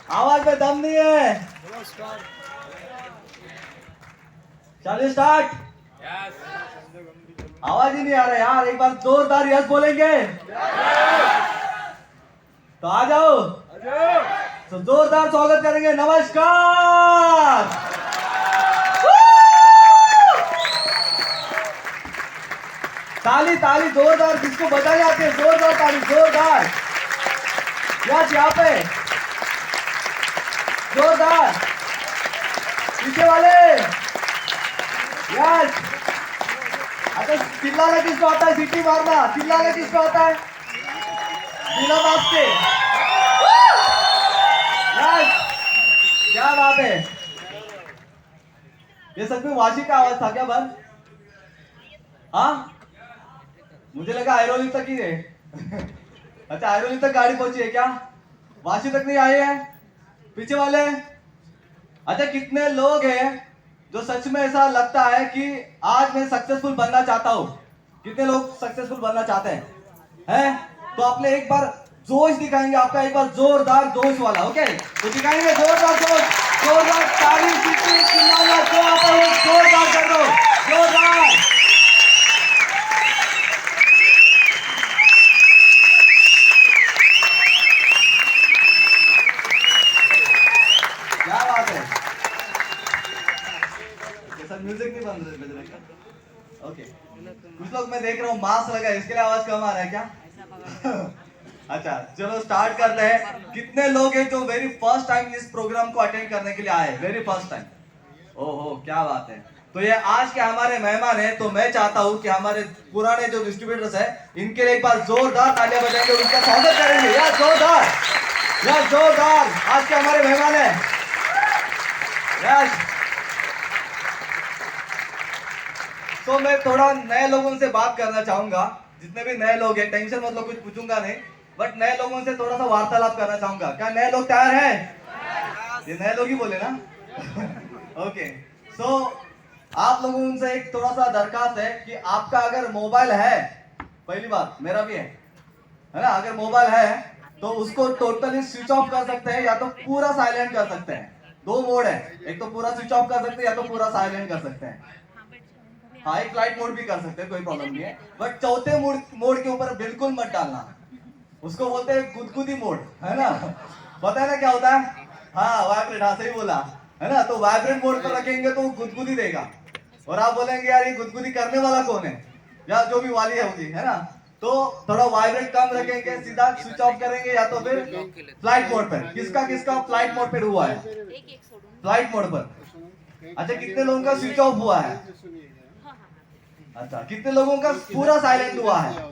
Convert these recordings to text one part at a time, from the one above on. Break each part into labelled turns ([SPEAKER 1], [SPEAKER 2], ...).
[SPEAKER 1] आवाज में दम नहीं है। चलिए स्टार्ट। आवाज ही नहीं आ रहा यार, एक बार जोरदार यस बोलेंगे तो आ जाओ। तो जोरदार स्वागत करेंगे। नमस्कार। ताली ताली जोरदार, जिसको बजाने आते हैं जोरदार ताली, जोरदार। यस यहाँ पे जोरदार। पीछे वाले यस। अच्छा चिल्लाना किसको आता है? सीटी मारना चिल्लाना किसको आता है? बिना बात के यस। क्या बात है। ये सच में वाशी का आवाज था क्या बंद? हाँ मुझे लगा आयरोली तक ही है। अच्छा आयरोली तक गाड़ी पहुंची है क्या? वाशी तक नहीं आए हैं पीछे वाले? अच्छा कितने लोग हैं जो सच में ऐसा लगता है कि आज मैं सक्सेसफुल बनना चाहता हूं? कितने लोग सक्सेसफुल बनना चाहते हैं? तो आपने एक बार जोश दिखाएंगे, आपका एक बार जोरदार जोश वाला। ओके तो दिखाएंगे जोरदार जोश, जोरदार ताली सीटी चिल्लाना जो आता है जोरदार कर दो, जोरदार। क्या बात है। सर म्यूजिक नहीं बंद बज रहा क्या? ओके कुछ लोग मैं देख रहा हूँ मास्क लगा है, इसके लिए आवाज कम आ रहा है क्या? अच्छा चलो स्टार्ट करते हैं। कितने लोग हैं जो वेरी फर्स्ट टाइम इस प्रोग्राम को अटेंड करने के लिए आए? Very first time. ओहो क्या बात है। तो ये आज के हमारे मेहमान हैं, तो मैं चाहता हूं कि हमारे पुराने जो डिस्ट्रीब्यूटर्स है इनके लिए एक बार जोरदार तालियां बजाएंगे, उनका स्वागत करेंगे। या जोरदार, या जोरदार। आज के हमारे मेहमान है यस। तो मैं थोड़ा नए लोगों से बात करना चाहूंगा। जितने भी नए लोग हैं टेंशन मतलब कुछ पूछूंगा नहीं, बट नए लोगों से थोड़ा सा वार्तालाप करना चाहूंगा। क्या नए लोग तैयार हैं? ये नए लोग ही बोले ना। ओके सो आप लोगों से एक थोड़ा सा दरखास्त है कि आपका अगर मोबाइल है, पहली बात मेरा भी है ना, अगर मोबाइल है तो उसको टोटली स्विच ऑफ कर सकते हैं या तो पूरा साइलेंट कर सकते हैं। दो मोड है, एक तो पूरा स्विच ऑफ कर सकते हैं या तो पूरा साइलेंट कर सकते हैं। हाँ एक फ्लाइट मोड भी कर सकते हैं, कोई प्रॉब्लम नहीं है, बट चौथे मोड के ऊपर बिल्कुल मत डालना। उसको बोलते हैं गुदगुदी मोड, है ना? पता है ना क्या होता है? हाँ वाइब्रेट, हाँ सही बोला है ना। तो वाइब्रेट मोड पर रखेंगे तो गुदगुदी देगा और आप बोलेंगे यार ये गुदगुदी करने वाला कौन है, या जो भी वाली है होगी, है ना। तो थोड़ा वाइब्रेट कम रखेंगे, सीधा स्विच ऑफ करेंगे या तो फिर फ्लाइट मोड पर। किसका किसका फ्लाइट मोड पर हुआ है? फ्लाइट मोड पर। अच्छा कितने लोगों का स्विच ऑफ हुआ है? अच्छा कितने लोगों का पूरा साइलेंट हुआ है?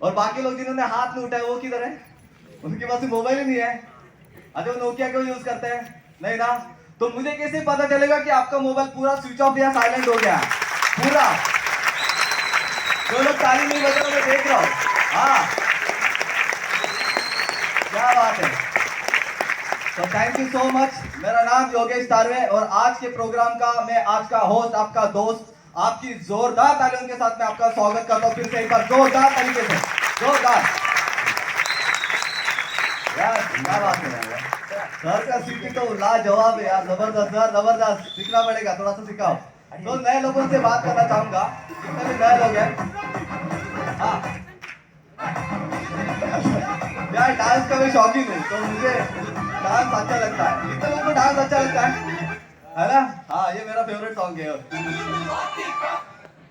[SPEAKER 1] और बाकी लोग जिन्होंने हाथ नहीं उठाए वो किधर है? उनके पास मोबाइल ही नहीं है। अच्छा वो नोकिया क्यों यूज करते हैं? नहीं ना। तो मुझे कैसे पता चलेगा कि आपका मोबाइल पूरा स्विच ऑफ या साइलेंट हो गया? पूरा। जो लोग ताली नहीं बजा रहे मैं देख रहा हूं। हाँ क्या बात है। तो थैंक यू सो मच। मेरा नाम योगेश तारवे और आज के प्रोग्राम का मैं आज का होस्ट आपका दोस्त आपकी जोरदार तालियों के साथ मैं आपका स्वागत करता हूँ। फिर से एक बार जोरदार तरीके से, जोरदार। यार क्या बात है यार, सर का सीखी तो लाजवाब है यार, जबरदस्त यार, जबरदस्त। सीखना पड़ेगा, थोड़ा सा सिखाओ। तो नए लोगों से बात करना चाहूंगा, जितने भी नए लोग हैं। हाँ यार, डांस का मैं शौकीन हूँ, तो मुझे डांस अच्छा लगता है। कितने लोगों को डांस अच्छा लगता है ना? हाँ, ये मेरा फेवरेट सॉन्ग है।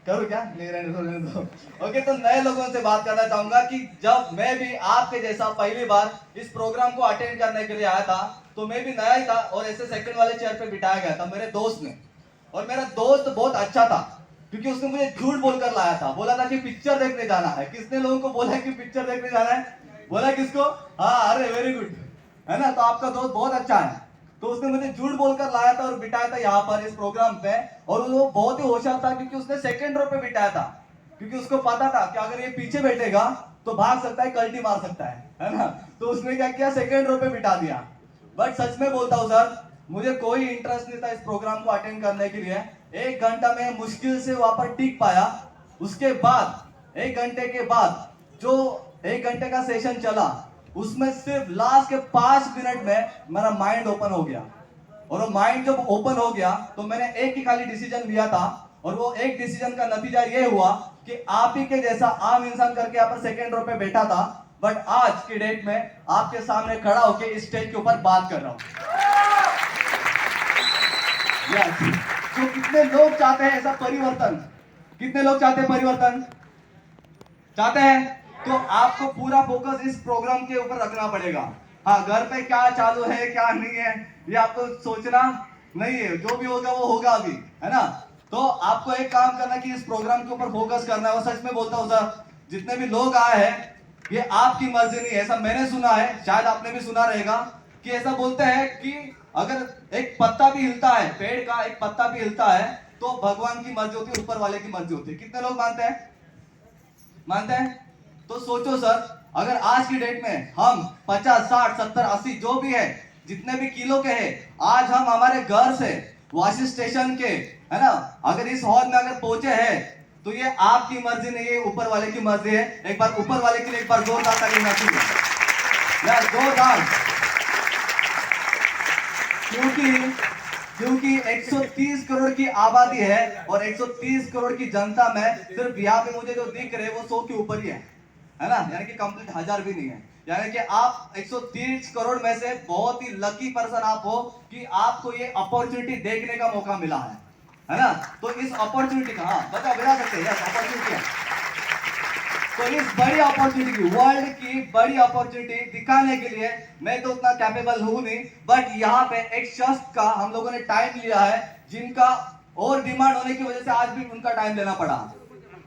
[SPEAKER 1] करूँ क्या? नहीं, रहने दो। ओके, तो नए लोगों से बात करना चाहूंगा कि जब मैं भी आपके जैसा पहली बार इस प्रोग्राम को अटेंड करने के लिए आया था, तो मैं भी नया ही था और ऐसे सेकंड वाले चेयर पे बिठाया गया था मेरे दोस्त ने। और मेरा दोस्त बहुत अच्छा था, क्योंकि उसने मुझे झूठ बोलकर लाया था। बोला था कि पिक्चर देखने जाना है। किसने लोगों को बोला कि पिक्चर देखने जाना है? बोला किसको? हाँ, अरे वेरी गुड, है ना? तो आपका दोस्त बहुत अच्छा है। तो उसने मुझे झूठ बोलकर लाया था और बिठाया था यहाँ पर इस प्रोग्राम पे। और वो बहुत ही होशियार था, क्योंकि उसने सेकंड रो पे बिठाया था, क्योंकि उसको पता था कि अगर ये पीछे बैठेगा तो भाग सकता है, कल्टी मार सकता है ना? तो उसने क्या किया, सेकंड रो पे बिठा दिया। बट सच में बोलता हूँ सर, मुझे कोई इंटरेस्ट नहीं था इस प्रोग्राम को अटेंड करने के लिए। 1 घंटा में मुश्किल से वहां पर टिक पाया। उसके बाद 1 घंटे के बाद जो 1 घंटे का सेशन चला, उसमें सिर्फ लास्ट के 5 मिनट में मेरा माइंड ओपन हो गया। और वो माइंड जब ओपन हो गया तो मैंने एक ही खाली डिसीजन लिया था, और वो एक डिसीजन का नतीजा ये हुआ कि आप ही के जैसा आम इंसान करके यहाँ पर सेकंड रो पे बैठा था, बट आज की डेट में आपके सामने खड़ा होकर इस स्टेज के ऊपर बात कर रहा हूं। तो कितने लोग चाहते हैं ऐसा परिवर्तन? कितने लोग चाहते हैं परिवर्तन? चाहते हैं? तो आपको पूरा फोकस इस प्रोग्राम के ऊपर रखना पड़ेगा। हाँ, घर पे क्या चालू है क्या नहीं है ये आपको सोचना नहीं है। जो भी होगा वो होगा अभी, है ना? तो आपको एक काम करना कि इस प्रोग्राम के ऊपर फोकस करना है। और सच में बोलता हूँ सर, जितने भी लोग आए हैं ये आपकी मर्जी नहीं है। ऐसा मैंने सुना है, शायद आपने भी सुना रहेगा, कि ऐसा बोलते हैं कि अगर एक पत्ता भी हिलता है, पेड़ का एक पत्ता भी हिलता है, तो भगवान की मर्जी होती है, ऊपर वाले की मर्जी होती है। कितने लोग मानते हैं? मानते हैं? तो सोचो सर, अगर आज की डेट में हम 50, 60, 70, 80 जो भी है, जितने भी किलो के हैं, आज हम हमारे घर से वाशी स्टेशन के, है ना, अगर इस हॉल में अगर पहुंचे हैं, तो ये आपकी मर्जी नहीं है, ऊपर वाले की मर्जी है। एक बार ऊपर वाले के लिए एक बार जोरदार ताली चाहिए, जोरदार। क्योंकि 130 करोड़ की आबादी है और 130 करोड़ की जनता में सिर्फ यहाँ पे मुझे जो दिख रहे हैं वो 100 के ऊपर ही है ना? यानी कि कंप्लीट 1000 भी नहीं है। यानी कि आप 130 करोड़ में से बहुत ही लकी पर्सन आप हो कि आपको ये अपॉर्चुनिटी देखने का मौका मिला है ना? तो इस अपॉर्चुनिटी का, हाँ बता सकते हैं, अपॉर्चुनिटी है। तो इस बड़ी अपॉर्चुनिटी, वर्ल्ड की बड़ी अपॉर्चुनिटी दिखाने के लिए मैं तो उतना कैपेबल हूं नहीं, बट यहाँ पे एक शख्स का हम लोगों ने टाइम लिया है, जिनका और डिमांड होने की वजह से आज भी उनका टाइम लेना पड़ा।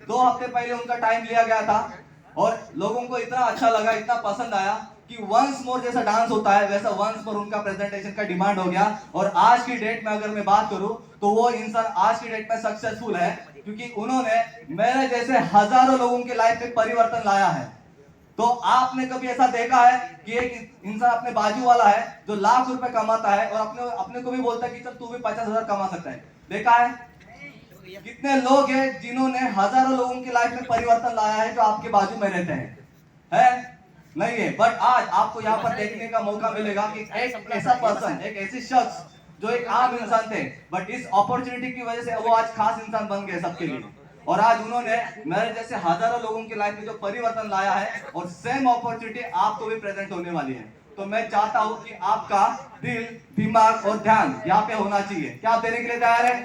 [SPEAKER 1] 2 हफ्ते पहले उनका टाइम लिया गया था और लोगों को इतना अच्छा लगा, इतना पसंद आया कि वंस मोर जैसा डांस होता है वैसा वंस मोर उनका प्रेजेंटेशन का डिमांड हो गया। और आज की डेट में अगर मैं बात करूं तो वो इंसान आज की डेट में सक्सेसफुल है, क्योंकि उन्होंने मेरे जैसे हजारों लोगों की लाइफ में परिवर्तन लाया है। तो आपने कभी ऐसा देखा है कि एक इंसान अपने बाजू वाला है जो लाख रुपए कमाता है और अपने अपने को भी बोलता है कि चल तू भी 50,000 कमा सकता है? देखा है? कितने लोग हैं जिन्होंने हजारों लोगों की लाइफ में परिवर्तन लाया है जो आपके बाजू में रहते हैं? है नहीं है? बट आज आपको यहाँ पर देखने का मौका मिलेगा कि एक ऐसा पर्सन, एक ऐसी शख्स जो एक आम इंसान थे, बट इस अपॉर्चुनिटी की वजह से वो आज खास इंसान बन गए सबके लिए। और आज उन्होंने मेरे जैसे हजारों लोगों की लाइफ में जो परिवर्तन लाया है, और सेम अपॉर्चुनिटी आपको भी प्रेजेंट होने वाली है। तो मैं चाहता हूं कि आपका दिल, दिमाग और ध्यान यहाँ पे होना चाहिए। क्या आप देने के लिए तैयार है?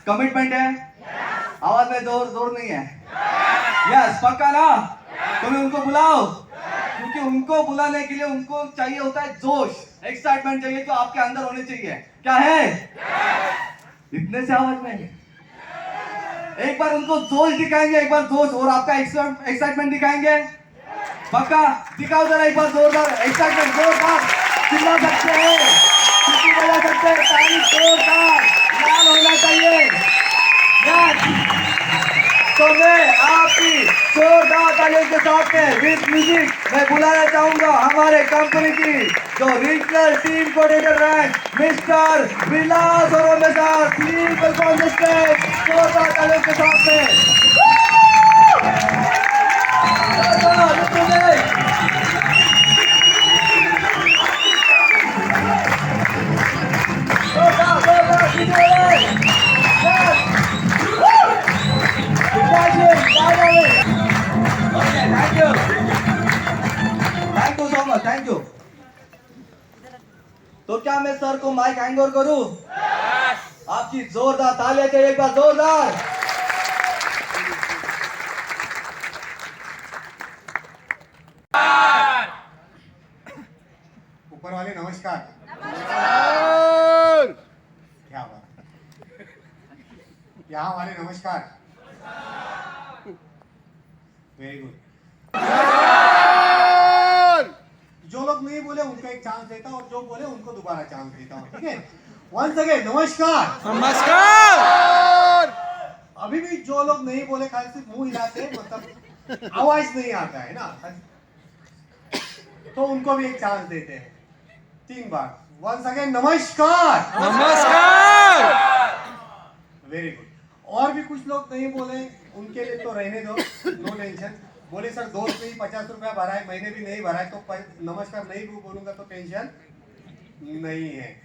[SPEAKER 1] कमिटमेंट है? आवाज में जोर नहीं है? यस, पक्का ना? तो मैं उनको बुलाओ, क्योंकि उनको बुलाने के लिए उनको चाहिए होता है जोश, एक्साइटमेंट चाहिए, जो आपके अंदर होने चाहिए। क्या है? इतने से आवाज में एक बार उनको जोश दिखाएंगे, एक बार जोश, और आपका एक्साइटमेंट दिखाएंगे। पक्का? दिखाओ जरा एक बार जोरदार एक्साइटमेंट, जोरदार चिल्ला सकते हैं, खुशी बजा सकते हैं, ताली जोरदार लाल होना चाहिए। तो मैं आपकी जोरदार तालियों के साथ में विद म्यूजिक मैं बुलाना चाहूंगा हमारे कंपनी की जो रीजनल टीम कोऑर्डिनेटर हैं मिस्टर विलास और sir, please welcome the stage जोरदार तालियों के साथ में। Thank you so much, thank you. तो क्या मैं सर को माइक हैंड ओवर करूं? आपकी जोरदार तालियां चाहिए, एक बार जोरदार।
[SPEAKER 2] ऊपर वाले नमस्कार। क्या बात, यहाँ वाले नमस्कार। Very good. जो लोग नहीं बोले उनको एक चांस देता हूँ और जो बोले उनको दोबारा चांस देता हूँ, ठीक है? वंस अगेन नमस्कार।
[SPEAKER 3] नमस्कार।
[SPEAKER 2] अभी भी जो लोग नहीं बोले खाली सिर्फ मुंह हिलाते हैं, मतलब आवाज नहीं आता है ना, तो उनको भी एक चांस देते हैं 3 बार। वंस अगेन नमस्कार।
[SPEAKER 3] नमस्कार।
[SPEAKER 2] Very good. और भी कुछ लोग नहीं बोले, उनके लिए तो रहने दो, नो टेंशन। बोले सर दोस्त ने ही 50 रुपया भरा है, मैंने भी नहीं भरा है, तो नमस्कार नहीं भी बोलूंगा तो टेंशन नहीं है।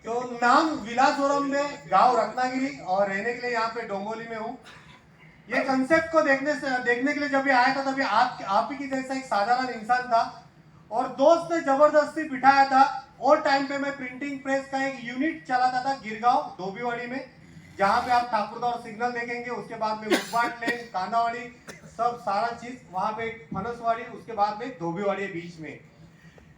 [SPEAKER 2] तो नाम विलासोरम में, गांव रत्नागिरी, और रहने के लिए यहाँ पे डोंगोली में हूँ। ये कंसेप्ट को देखने के लिए जब ये आया था तभी आप ही की जैसा एक साधारण इंसान था और दोस्त ने जबरदस्ती बिठाया था। और टाइम पे मैं प्रिंटिंग प्रेस का एक यूनिट चलाता था गिरगांव धोबीवाड़ी में, जहाँ पे आप ठाकुरदा और सिग्नल देखेंगे। उसके बाद में मुखबाट लेन, कांदावाड़ी, सब सारा चीज वहां पे फनसवाड़ी, उसके बाद में धोबीवाड़ी बीच में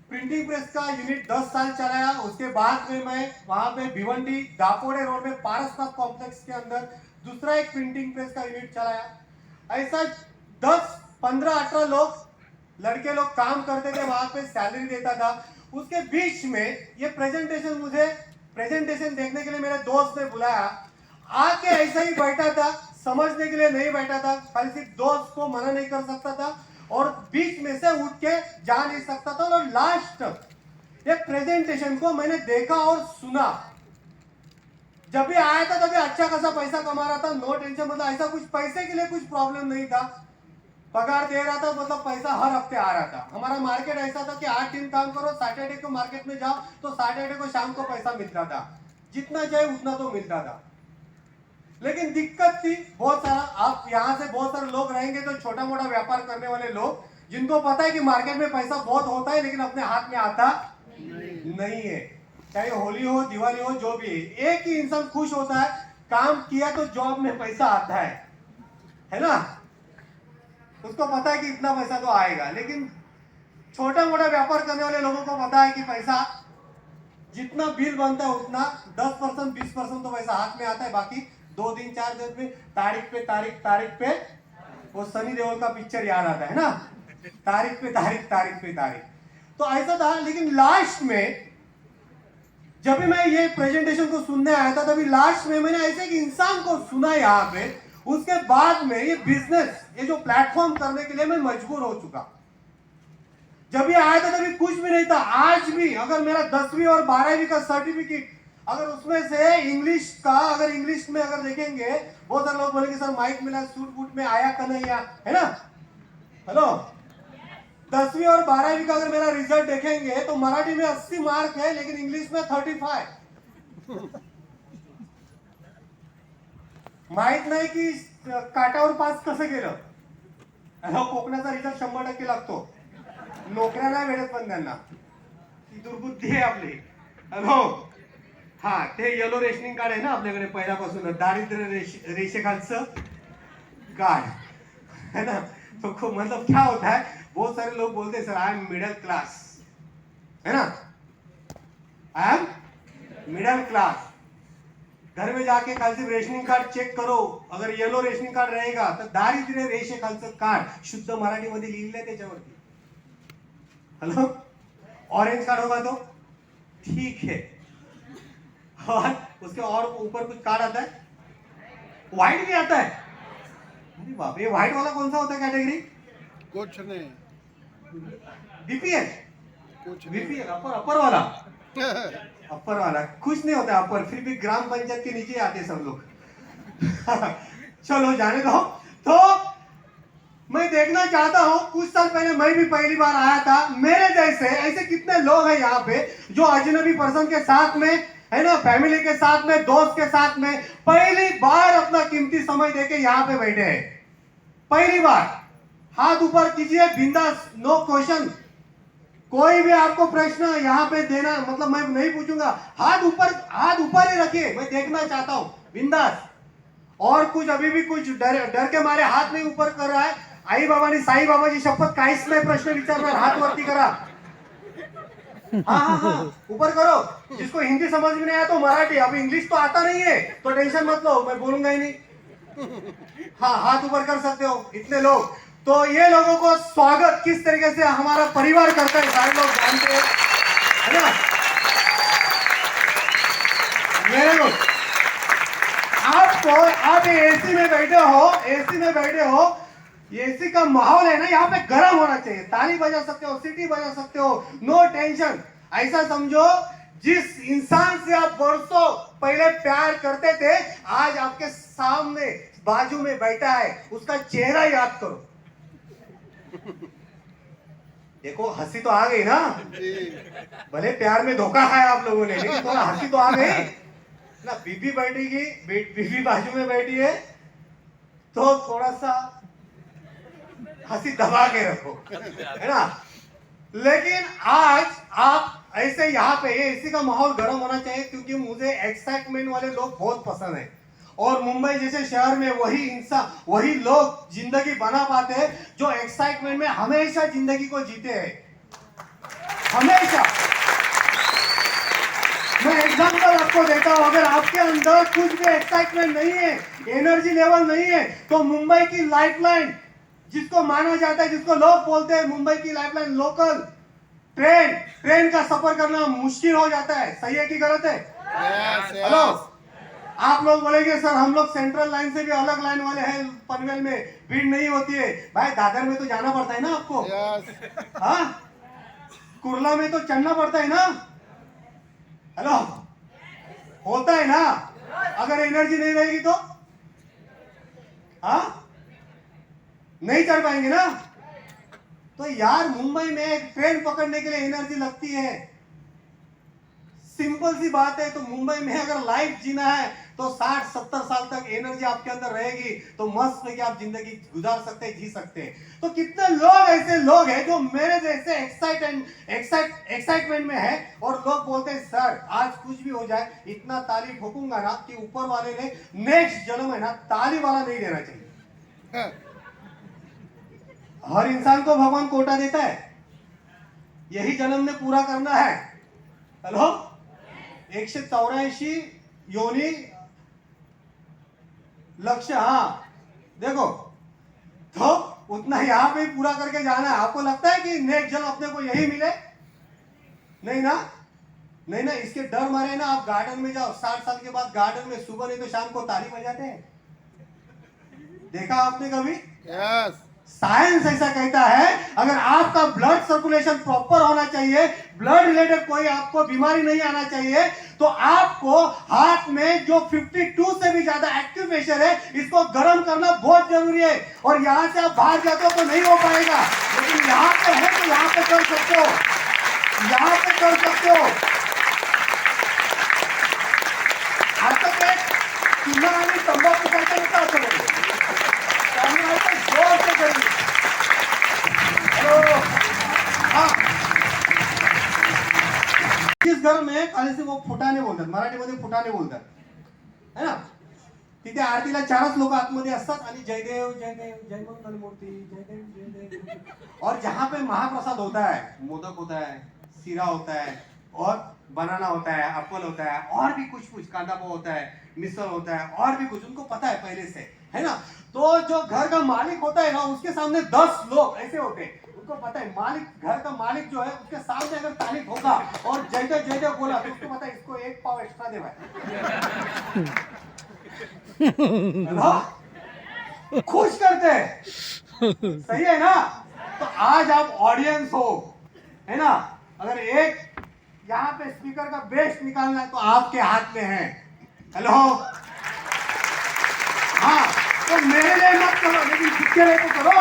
[SPEAKER 2] प्रिंटिंग प्रेस का यूनिट 10 साल चलाया। उसके बाद में मैं वहां पे भिवंडी दापोड़े रोड में पारसनाथ कॉम्प्लेक्स के अंदर दूसरा एक प्रिंटिंग प्रेस का यूनिट चलाया। ऐसा 10, 15, 18 लोग लड़के लोग काम करते थे, वहां पे सैलरी देता था। उसके बीच में ये प्रेजेंटेशन देखने के लिए मेरे दोस्त ने बुलाया। आके ऐसा ही बैठा था, समझने के लिए नहीं बैठा था, खाली सिर्फ दोस्त को मना नहीं कर सकता था और बीच में से उठ के जा नहीं सकता था। और लास्ट ये प्रेजेंटेशन को मैंने देखा और सुना। जब भी आया था तभी अच्छा खासा पैसा कमा रहा था, नो टेंशन, मतलब ऐसा कुछ पैसे के लिए कुछ प्रॉब्लम नहीं था। पगार दे रहा था, मतलब पैसा हर हफ्ते आ रहा था। हमारा मार्केट ऐसा था कि 8 दिन काम करो, सैटरडे को मार्केट में जाओ तो सैटरडे को शाम को पैसा मिलता था, जितना चाहे उतना तो मिलता था। लेकिन दिक्कत थी बहुत सारा, आप यहाँ से बहुत सारे लोग रहेंगे तो छोटा मोटा व्यापार करने वाले लोग, जिनको पता है कि मार्केट में पैसा बहुत होता है लेकिन अपने हाथ में आता नहीं है। चाहे होली हो, दिवाली हो, जो भी, एक ही इंसान खुश होता है, काम किया तो जॉब में पैसा आता है ना, उसको पता है कि इतना पैसा तो आएगा। लेकिन छोटा मोटा व्यापार करने वाले लोगों को पता है कि पैसा जितना बिल बनता है उतना 10%, 20% तो पैसा हाथ में आता है, बाकी 2 दिन 4 दिन में तारीख पे वो सनी देओल का पिक्चर याद आता है ना, तारीख पे तारीख। तो ऐसा था। लेकिन लास्ट में जब भी मैं ये प्रेजेंटेशन को सुनने आया था तभी लास्ट में मैंने ऐसे एक इंसान को सुना यहाँ पे। उसके बाद में ये बिजनेस, ये जो प्लेटफॉर्म करने के लिए मैं मजबूर हो चुका। जब ये आया था तभी कुछ भी नहीं था। आज भी अगर मेरा 10वीं और 12वीं का सर्टिफिकेट, अगर उसमें से इंग्लिश का, अगर इंग्लिश में अगर देखेंगे, बहुत सारे लोग बोलेंगे सर माइक मिला, सूट बूट में आया कन्हैया, है ना, हेलो। 10वीं और 12वीं का अगर मेरा रिजल्ट देखेंगे तो मराठी में 80 मार्क है, लेकिन इंग्लिश में 35। माहित नाही की काटावर पास कसं केलं। कोकणाचा रिझल्ट 100% लागतो, नोकऱ्या नाही भेटत पण त्यांना, ती दुर्बुद्धी आहे आपली। हॅलो, हा, ते येलो रेशनिंग कार्ड आहे ना आपल्याकडे पहिल्यापासून, दारिद्र्य रेषेखालचं कार्ड है ना। तो खूप, मतलब क्या होता है, बहुत सारे लोग बोलते हैं sir I am middle class, है ना, आई एम मिडिल क्लास। घर में जाके कल से रेशनिंग कार्ड चेक करो, अगर येलो रेशनिंग कार्ड रहेगा तर दारिद्र्य रेषेखालचं कार्ड शुद्ध मराठीमध्ये लिहिलेलं आहे त्याच्यावरती। हेलो, ऑरेंज कार्ड होगा तो ठीक है, और उसके और ऊपर कुछ कार्ड आता है, व्हाइट भी आता है। अरे बाप, ये व्हाइट वाला कौन सा होता है कैटेगरी?
[SPEAKER 3] कुछ नहीं,
[SPEAKER 2] बीपीएल बीपीएल अपर वाला अपर वाला कुछ नहीं होता अपर, फिर भी ग्राम पंचायत के नीचे आते सब लोग। चलो जाने दो। तो मैं देखना चाहता हूं, कुछ साल पहले मैं भी पहली बार आया था, मेरे जैसे ऐसे कितने लोग हैं यहाँ पे जो अजनबी पर्सन के साथ में है ना, फैमिली के साथ में, दोस्त के साथ में पहली बार अपना कीमती समय देके यहाँ पे बैठे हैं। पहली बार हाथ ऊपर कीजिए, बिंदास, नो क्वेश्चन। कोई भी आपको प्रश्न यहाँ पे देना मतलब मैं नहीं पूछूंगा, हाथ ऊपर ही रखिए, मैं देखना चाहता हूँ, बिंदास। और कुछ अभी भी कुछ डर के मारे हाथ नहीं ऊपर कर रहा है, आई बाबानी साई बाबाची शपथ काहीच नाही प्रश्न विचारणार, हाथ वरती करा। हाँ ऊपर करो। जिसको हिंदी समझ में नहीं आया तो मराठी, अब इंग्लिश तो आता नहीं है तो टेंशन मत लो, मैं बोलूंगा ही नहीं। हाँ हाथ ऊपर कर सकते हो इतने लोग। तो ये लोगों को स्वागत किस तरीके से हमारा परिवार करता है सारे लोग जानते हैं, है ना। मेरे लोग आप एसी में बैठे हो, एसी का माहौल है ना, यहाँ पे गर्म होना चाहिए, ताली बजा सकते हो, सीटी बजा सकते हो, नो टेंशन। ऐसा समझो जिस इंसान से आप बरसों पहले प्यार करते थे, आज आपके सामने बाजू में बैठा है, उसका चेहरा याद करो। देखो हंसी तो आ गई ना, भले प्यार में धोखा खाया आप लोगों ने, लेकिन थोड़ा हंसी तो आ गई ना। बीबी बैठेगी, बीबी बाजू में बैठी है तो थोड़ा सा हंसी दबा के रखो, है ना। लेकिन आज आप ऐसे यहाँ पे इसी का माहौल गर्म होना चाहिए, क्योंकि मुझे एक्साइटमेंट वाले लोग बहुत पसंद है। और मुंबई जैसे शहर में वही लोग जिंदगी बना पाते हैं जो एक्साइटमेंट में हमेशा जिंदगी को जीते हैं, हमेशा। मैं एग्जांपल आपको देता हूं, अगर आपके अंदर कुछ भी एक्साइटमेंट नहीं है, एनर्जी लेवल नहीं है, तो मुंबई की लाइफलाइन जिसको माना जाता है, जिसको लोग बोलते हैं मुंबई की लाइफलाइन, लोकल ट्रेन का सफर करना मुश्किल हो जाता है। सही है कि गलत है? हेलो, आप लोग बोलेंगे सर हम लोग सेंट्रल लाइन से भी अलग लाइन वाले हैं, पनवेल में भीड़ नहीं होती है। भाई दादर में तो जाना पड़ता है ना आपको, हाँ, कुर्ला में तो चढ़ना पड़ता है ना। हेलो, होता है ना। अगर एनर्जी नहीं रहेगी तो हाँ नहीं चढ़ पाएंगे ना। तो यार मुंबई में एक ट्रेन पकड़ने के लिए एनर्जी लगती है, सिंपल सी बात है। तो मुंबई में अगर लाइफ जीना है तो 60-70 साल तक एनर्जी आपके अंदर रहेगी, तो मस्त है कि आप जिंदगी गुजार सकते हैं, जी सकते हैं। तो कितने लोग ऐसे लोग हैं जो मेरे जैसे एक्साइटमेंट में है, और लोग बोलते हैं सर आज कुछ भी हो जाए, इतना ताली ठोकूंगा ना कि ऊपर वाले ने नेक्स्ट जन्म है ना ताली वाला नहीं देना चाहिए। हर इंसान को भगवान कोटा देता है, यही जन्म ने पूरा करना है। हेलो, 184 योनि लक्ष्य, हाँ देखो, तो उतना यहाँ पे पूरा करके जाना है। आपको लगता है कि नेक्स्ट जन्म अपने को यही मिले? नहीं ना, नहीं ना। इसके डर मारे ना आप गार्डन में जाओ, 60 साल के बाद गार्डन में सुबह नहीं तो शाम को ताली बजाते हैं, देखा आपने कभी?
[SPEAKER 3] यस।
[SPEAKER 2] साइंस ऐसा कहता है, अगर आपका ब्लड सर्कुलेशन प्रॉपर होना चाहिए, ब्लड रिलेटेड कोई आपको बीमारी नहीं आना चाहिए, तो आपको हाथ में जो 52 से भी ज्यादा एक्टिव प्रेशर है, इसको गर्म करना बहुत जरूरी है। और यहां से आप बाहर जाते हो तो नहीं हो पाएगा, लेकिन यहां पे है तो यहां पे कर सकते हो, यहां पे कर सकते हो। आता चुना आणि तंबाखू करता येतं असं बोलतो, त्यामुळे आपण जोर से करूया। हेलो, हाँ, इस घर में खाली से वो फुटाणे बोलतात, मराठीमध्ये फुटाणे बोलतात, है ना। तिथे आरतीला 4च लोक आतमध्ये असतात आणि जयदेव जयदेव जय मंगल मूर्ती जयदेव जयदेव। और जहां पे महाप्रसाद होता है, मोदक होता है, सीरा होता है, और बनाना होता है, एप्पल होता है, और भी कुछ कांदा पोहा होता है, मिसल होता है, और भी कुछ उनको पता है पहले से, है ना। तो जो घर का मालिक होता है ना, उसके सामने 10 लोग ऐसे होते हैं, उनको पता है मालिक, घर का मालिक जो है उसके सामने अगर तारीफ होगा और जयदेव जयदेव बोला तो उसको पता है इसको 1 पाव एक्स्ट्रा देना है। खुश करते हैं, सही है ना। तो आज आप ऑडियंस हो, है ना? अगर एक यहाँ पे स्पीकर का बेस्ट निकालना है तो आपके हाथ में है। हेलो, हाँ, तो मेरे लिए मत करो, लेकिन खुद के लिए तो करो।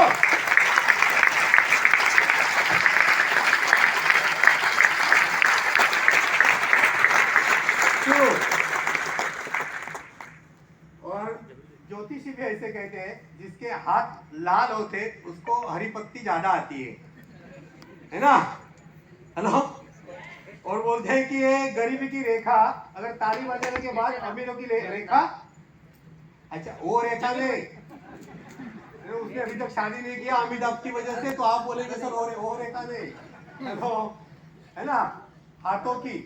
[SPEAKER 2] और ज्योतिषी भी ऐसे कहते हैं, जिसके हाथ लाल होते उसको हरी पत्ती ज्यादा आती है ना? हेलो, और बोलते हैं कि ये गरीबी की रेखा, अगर ताली बजाने के बाद अमीरों की रेखा, अच्छा वो रेखा नहीं, उसने अभी तक शादी नहीं किया अमिताभ की वजह से, तो आप बोलेंगे सर वो रेखा नहीं, हेलो, है ना? हाथों की,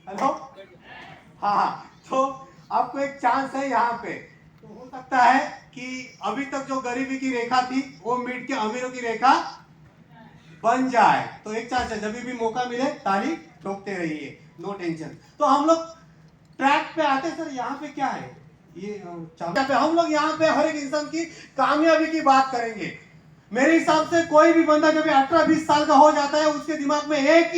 [SPEAKER 2] हेलो, हाँ, तो आपको एक चांस है यहाँ पे। तो हो सकता है कि अभी तक जो गरीबी की रेखा थी वो मिट के अमीरों की रेखा बन जाए। तो एक चांस है, जब भी मौका मिले ताली ठोकते रहिए, नो टेंशन। तो हम लोग ट्रैक पे आते सर, यहाँ पे क्या है ये पे हम लोग यहाँ पे हर एक इंसान की कामयाबी की बात करेंगे। मेरे हिसाब से कोई भी बंदा जब 18-20 साल का हो जाता है, उसके दिमाग में एक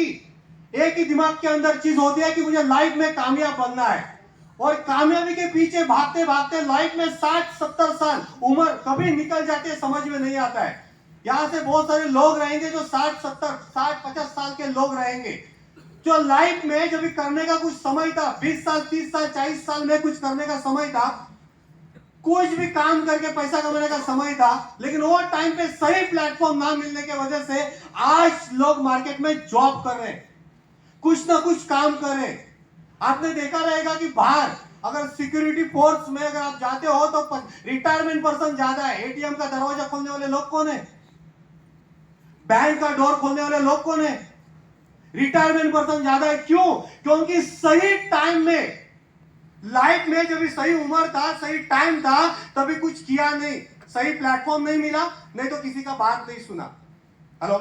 [SPEAKER 2] ही दिमाग के अंदर चीज होती है कि मुझे लाइफ में कामयाब बनना है। और कामयाबी के पीछे भागते भागते लाइफ में 60-70 साल उम्र कभी निकल जाती है, समझ में नहीं आता है। यहाँ से बहुत सारे लोग रहेंगे जो 60-50 साल के लोग रहेंगे, जो लाइफ में जब भी करने का कुछ समय था, 20 साल 30 साल 40 साल में कुछ करने का समय था, कुछ भी काम करके पैसा कमाने का समय था, लेकिन वो टाइम पे सही प्लेटफॉर्म ना मिलने की वजह से आज लोग मार्केट में जॉब कर रहे हैं, कुछ ना कुछ काम कर रहे हैं। आपने देखा रहेगा कि बाहर अगर सिक्योरिटी फोर्स में अगर आप जाते हो तो रिटायरमेंट पर्सन ज्यादा है। एटीएम का दरवाजा खोलने वाले लोग कौन है? बैंक का डोर खोलने वाले लोग कौन है? रिटायरमेंट पर्सन ज्यादा है। क्यों? क्योंकि सही टाइम में, लाइफ में जब भी सही उम्र था, सही टाइम था, तभी कुछ किया नहीं, सही प्लेटफॉर्म नहीं मिला, नहीं तो किसी का बात नहीं सुना। हेलो,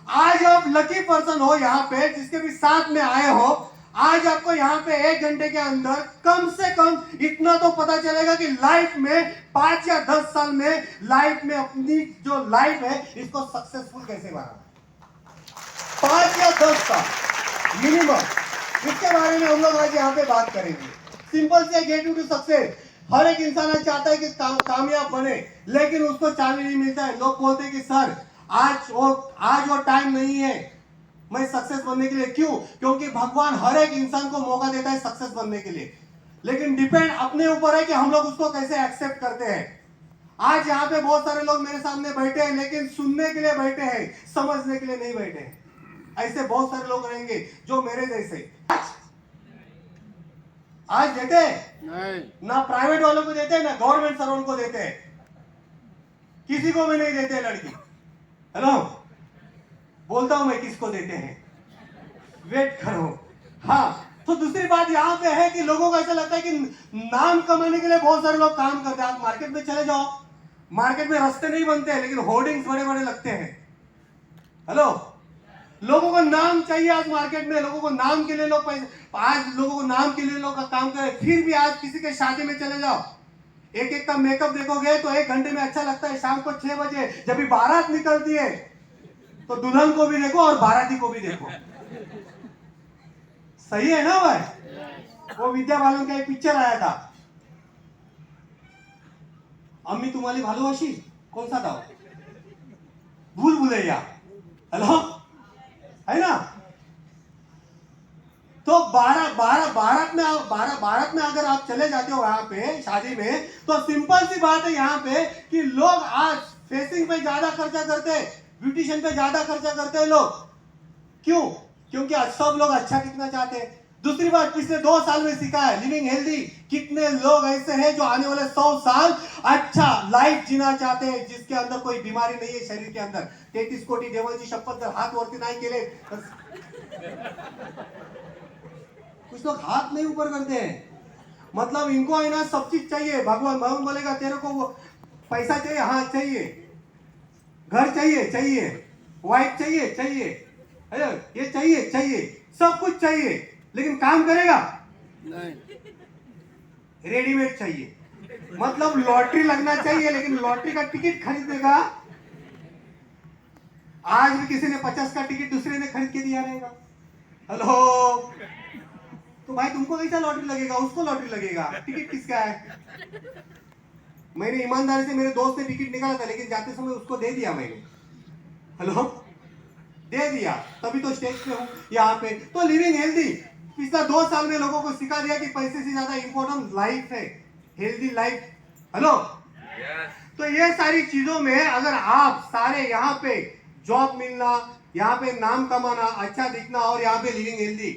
[SPEAKER 2] आज आप लकी पर्सन हो यहाँ पे, जिसके भी साथ में आए हो। आज आपको यहाँ पे 1 घंटे के अंदर कम से कम इतना तो पता चलेगा कि लाइफ में 5 या 10 साल में लाइफ में अपनी जो लाइफ है इसको सक्सेसफुल कैसे बनाना, 5 या 10 साल मिनिमम, इसके बारे में हम लोग आज यहाँ पे बात करेंगे। सिंपल से गेट टू सक्सेस। हर एक इंसान चाहता है कि कामयाब बने, लेकिन उसको चाबी नहीं मिलता है। लोग बोलते हैं कि सर आज वो टाइम नहीं है मैं सक्सेस बनने के लिए। क्यों? क्योंकि भगवान हर एक इंसान को मौका देता है सक्सेस बनने के लिए, लेकिन डिपेंड अपने ऊपर है कि हम लोग उसको कैसे एक्सेप्ट करते हैं। आज यहाँ पे बहुत सारे लोग मेरे सामने बैठे हैं, लेकिन सुनने के लिए बैठे हैं, समझने के लिए नहीं बैठे हैं। ऐसे बहुत सारे लोग रहेंगे जो मेरे जैसे आज देते हैं ना, प्राइवेट वालों को देते हैं ना गवर्नमेंट सर्वेंट को देते हैं, किसी को भी नहीं देते लड़की। हेलो, बोलता हूं मैं किसको देते हैं, वेट करो। हाँ, तो दूसरी बात यहाँ पे है कि लोगों को ऐसा लगता है कि नाम कमाने के लिए बहुत सारे लोग काम करते हैं। आप मार्केट में चले जाओ, मार्केट में रास्ते नहीं बनते हैं, लेकिन होर्डिंग्स बड़े बड़े लगते हैं। हेलो, लोगों को नाम चाहिए आज मार्केट में, लोगों को नाम के लिए लोग पैसे, आज लोगों को नाम के लिए लोग का काम करे। फिर भी आज किसी के शादी में चले जाओ, एक का मेकअप देखोगे तो 1 घंटे में अच्छा लगता है। शाम को 6 बजे जब भी बारात निकलती है तो दुल्हन को भी देखो और बाराती को भी देखो। सही है ना भाई? वो विद्या बालन का एक पिक्चर आया था, अम्मी तुम्हारी भालोबाशी, कौन सा था? भूल भुलैया। हेलो, है ना? तो बारात में अगर आप चले जाते हो यहाँ पे शादी में, तो सिंपल सी बात है यहाँ पे कि लोग आज फेसिंग पे ज्यादा खर्चा करते हैं, ब्यूटिशियन पे ज्यादा खर्चा करते हैं लोग। क्यों? क्योंकि आज सब लोग अच्छा दिखना चाहते हैं। दूसरी बात, पिछले 2 साल में सीखा है लिविंग हेल्दी। कितने लोग ऐसे हैं जो आने वाले 100 साल अच्छा लाइफ जीना चाहते हैं, जिसके अंदर कोई बीमारी नहीं है शरीर के अंदर। 33 कोटी देवांची शपथ जर हाथ वरती नहीं केले, कुछ लोग हाथ नहीं ऊपर करते हैं, मतलब इनको है ना सब चीज चाहिए। भगवान बोलेगा तेरे को वो पैसा चाहिए, हाँ चाहिए, घर चाहिए, वाइफ चाहिए, ये चाहिए, सब कुछ चाहिए, लेकिन काम करेगा नहीं, रेडीमेड चाहिए। मतलब लॉटरी लगना चाहिए, लेकिन लॉटरी का टिकट खरीदेगा आज भी किसी ने 50 का टिकट दूसरे ने खरीद के दिया रहेगा। हेलो, तो भाई तुमको कैसा लॉटरी लगेगा, उसको लॉटरी लगेगा, टिकट किसका है? मैंने ईमानदारी से, मेरे दोस्त ने टिकट निकाला था लेकिन जाते समय उसको दे दिया मैंने। हेलो, दे दिया, तभी तो स्टेज पे हूं यहाँ पे। तो लिविंग हेल्दी, पिछला 2 साल में लोगों को सिखा दिया कि पैसे से ज्यादा इंपॉर्टेंट लाइफ है, हेल्दी लाइफ। हेलो, तो ये सारी चीजों में अगर आप सारे यहाँ पे जॉब मिलना, यहाँ पे नाम कमाना, अच्छा दिखना और यहाँ पे लिविंग हेल्दी,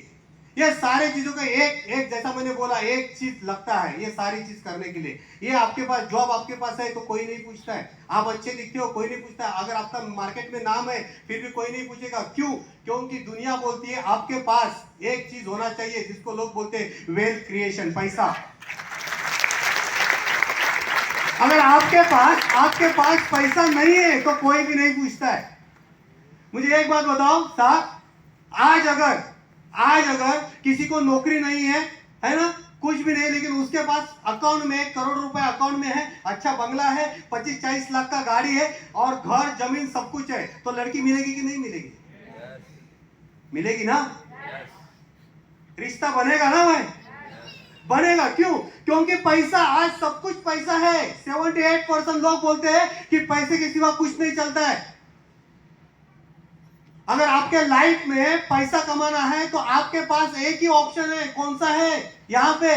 [SPEAKER 2] ये सारे चीजों का एक जैसा मैंने बोला एक चीज लगता है ये सारी चीज करने के लिए। ये आपके पास जॉब आपके पास है तो कोई नहीं पूछता है, आप अच्छे दिखते हो कोई नहीं पूछता है, अगर आपका मार्केट में नाम है फिर भी कोई नहीं पूछेगा। क्यों? क्योंकि दुनिया बोलती है आपके पास एक चीज होना चाहिए जिसको लोग बोलते हैं वेल्थ क्रिएशन, पैसा। अगर आपके पास पैसा नहीं है तो कोई भी नहीं पूछता है। मुझे एक बात बताओ साहब, आज अगर किसी को नौकरी नहीं है ना, कुछ भी नहीं, लेकिन उसके पास अकाउंट में 1 करोड़ रुपए अकाउंट में है, अच्छा बंगला है, 25-40 लाख का गाड़ी है और घर जमीन सब कुछ है, तो लड़की मिलेगी कि नहीं मिलेगी? मिलेगी ना? रिश्ता बनेगा ना भाई? बनेगा। क्यों? क्योंकि पैसा, आज सब कुछ पैसा है। 78% लोग बोलते हैं कि पैसे के सिवा कुछ नहीं चलता है। अगर आपके लाइफ में पैसा कमाना है तो आपके पास एक ही ऑप्शन है, कौन सा है? यहां पे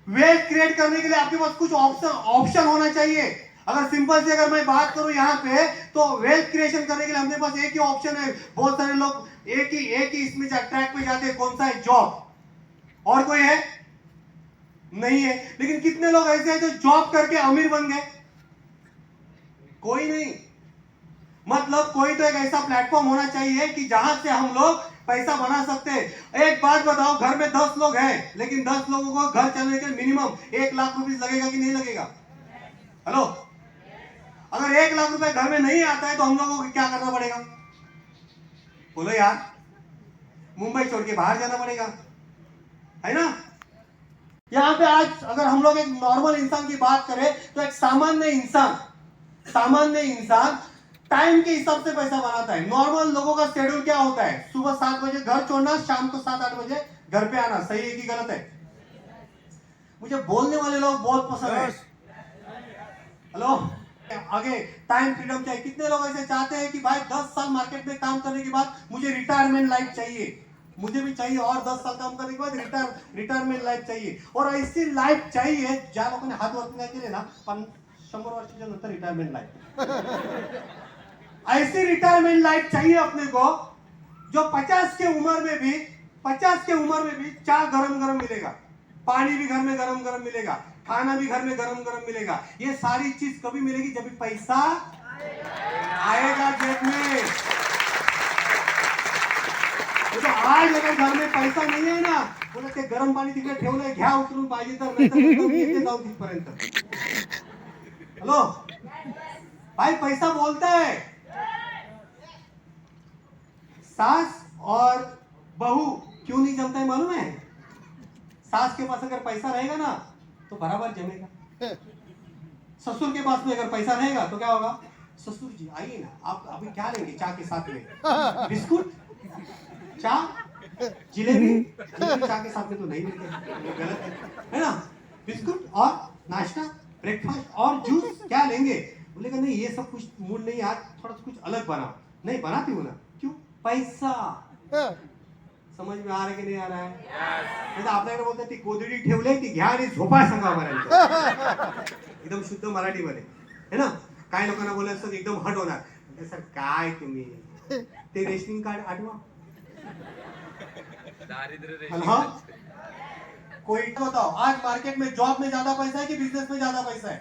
[SPEAKER 2] वेल्थ क्रिएट करने के लिए आपके पास कुछ ऑप्शन होना चाहिए। अगर सिंपल से अगर मैं बात करूं यहां पे, तो वेल्थ क्रिएशन करने के लिए अपने पास एक ही ऑप्शन है। बहुत सारे लोग एक ही इसमें ट्रैक पे जाते हैं, कौन सा है? जॉब। और कोई है? नहीं है। लेकिन कितने लोग ऐसे हैं जो जॉब करके अमीर बन गए? कोई नहीं। मतलब कोई तो एक ऐसा प्लेटफॉर्म होना चाहिए कि जहां से हम लोग पैसा बना सकते हैं। एक बात बताओ, घर में 10 लोग हैं लेकिन 10 लोगों को घर चलने के मिनिमम 1 लाख रुपए लगेगा कि नहीं लगेगा? हेलो, अगर 1 लाख रुपए घर में नहीं आता है तो हम लोगों को क्या करना पड़ेगा? बोलो यार, मुंबई छोड़ के बाहर जाना पड़ेगा, है ना? यहां पे आज अगर हम लोग एक नॉर्मल इंसान की बात करें तो एक सामान्य इंसान टाइम के हिसाब से पैसा बनाता है। नॉर्मल लोगों का शेड्यूल क्या होता है? सुबह 7 बजे घर छोड़ना, शाम को 7-8 बजे घर पे आना। सही है कि गलत है? मुझे बोलने वाले लोग बहुत पसंद है। हेलो, आगे टाइम फ्रीडम चाहिए। कितने लोग ऐसे चाहते हैं कि भाई 10 साल मार्केट में काम करने के बाद मुझे रिटायरमेंट लाइफ चाहिए? मुझे भी चाहिए, और 10 साल काम करने के बाद रिटायरमेंट लाइफ चाहिए। और ऐसी लाइफ चाहिए, ज्या लोकांनी हात वरती नाही केले ना, 100 वर्षाच्या नंतर रिटायरमेंट लाइफ ऐसी रिटायरमेंट लाइफ चाहिए अपने को, जो 50 के उम्र में भी चाय गरम गरम मिलेगा, पानी भी घर में गरम गरम मिलेगा, खाना भी घर में गरम गरम मिलेगा। ये सारी चीज कभी मिलेगी? जब भी पैसा आएगा जेब में। तो आज अगर घर में पैसा नहीं है ना, बोले ते गरम पाणी तिकडे ठेवलंय, घ्या उतरून पाहिजे तर, नाही तर एकदम येते जाऊ तिथपर्यंत। हेलो भाई, पैसा बोलता है। सास और बहू क्यों नहीं जमता है मालूम है? सास के पास अगर पैसा रहेगा ना तो बराबर जमेगा। ससुर के पास में अगर पैसा रहेगा तो क्या होगा? ससुर जी आइए ना, आप अभी क्या लेंगे चाय के साथ में? बिस्कुट, चाय, जिलेबी चाय के साथ में तो नहीं मिलते, गलत है ना? बिस्कुट और नाश्ता, ब्रेकफास्ट और जूस क्या लेंगे? बोलेगा नहीं ये सब कुछ मूड नहीं, आज थोड़ा कुछ अलग बनाओ। नहीं बनाती हूँ ना। क्यों? पैसा। समझ में आ रहा है की नाही आ रहा है? नाही तर आपल्याकडे बोलतात ती कोदडी ठेवली ती घ्या आणि झोपा संघापर्यंत, एकदम शुद्ध मराठीमध्ये, है ना? काय लोकांना बोलायचं असतं एकदम हट होणार, सर काय तुम्ही ते रेशनिंग कार्ड आठवा। हाँ? कोई बताओ, आज मार्केट में जॉब में ज्यादा पैसा है कि बिजनेस में ज्यादा पैसा है?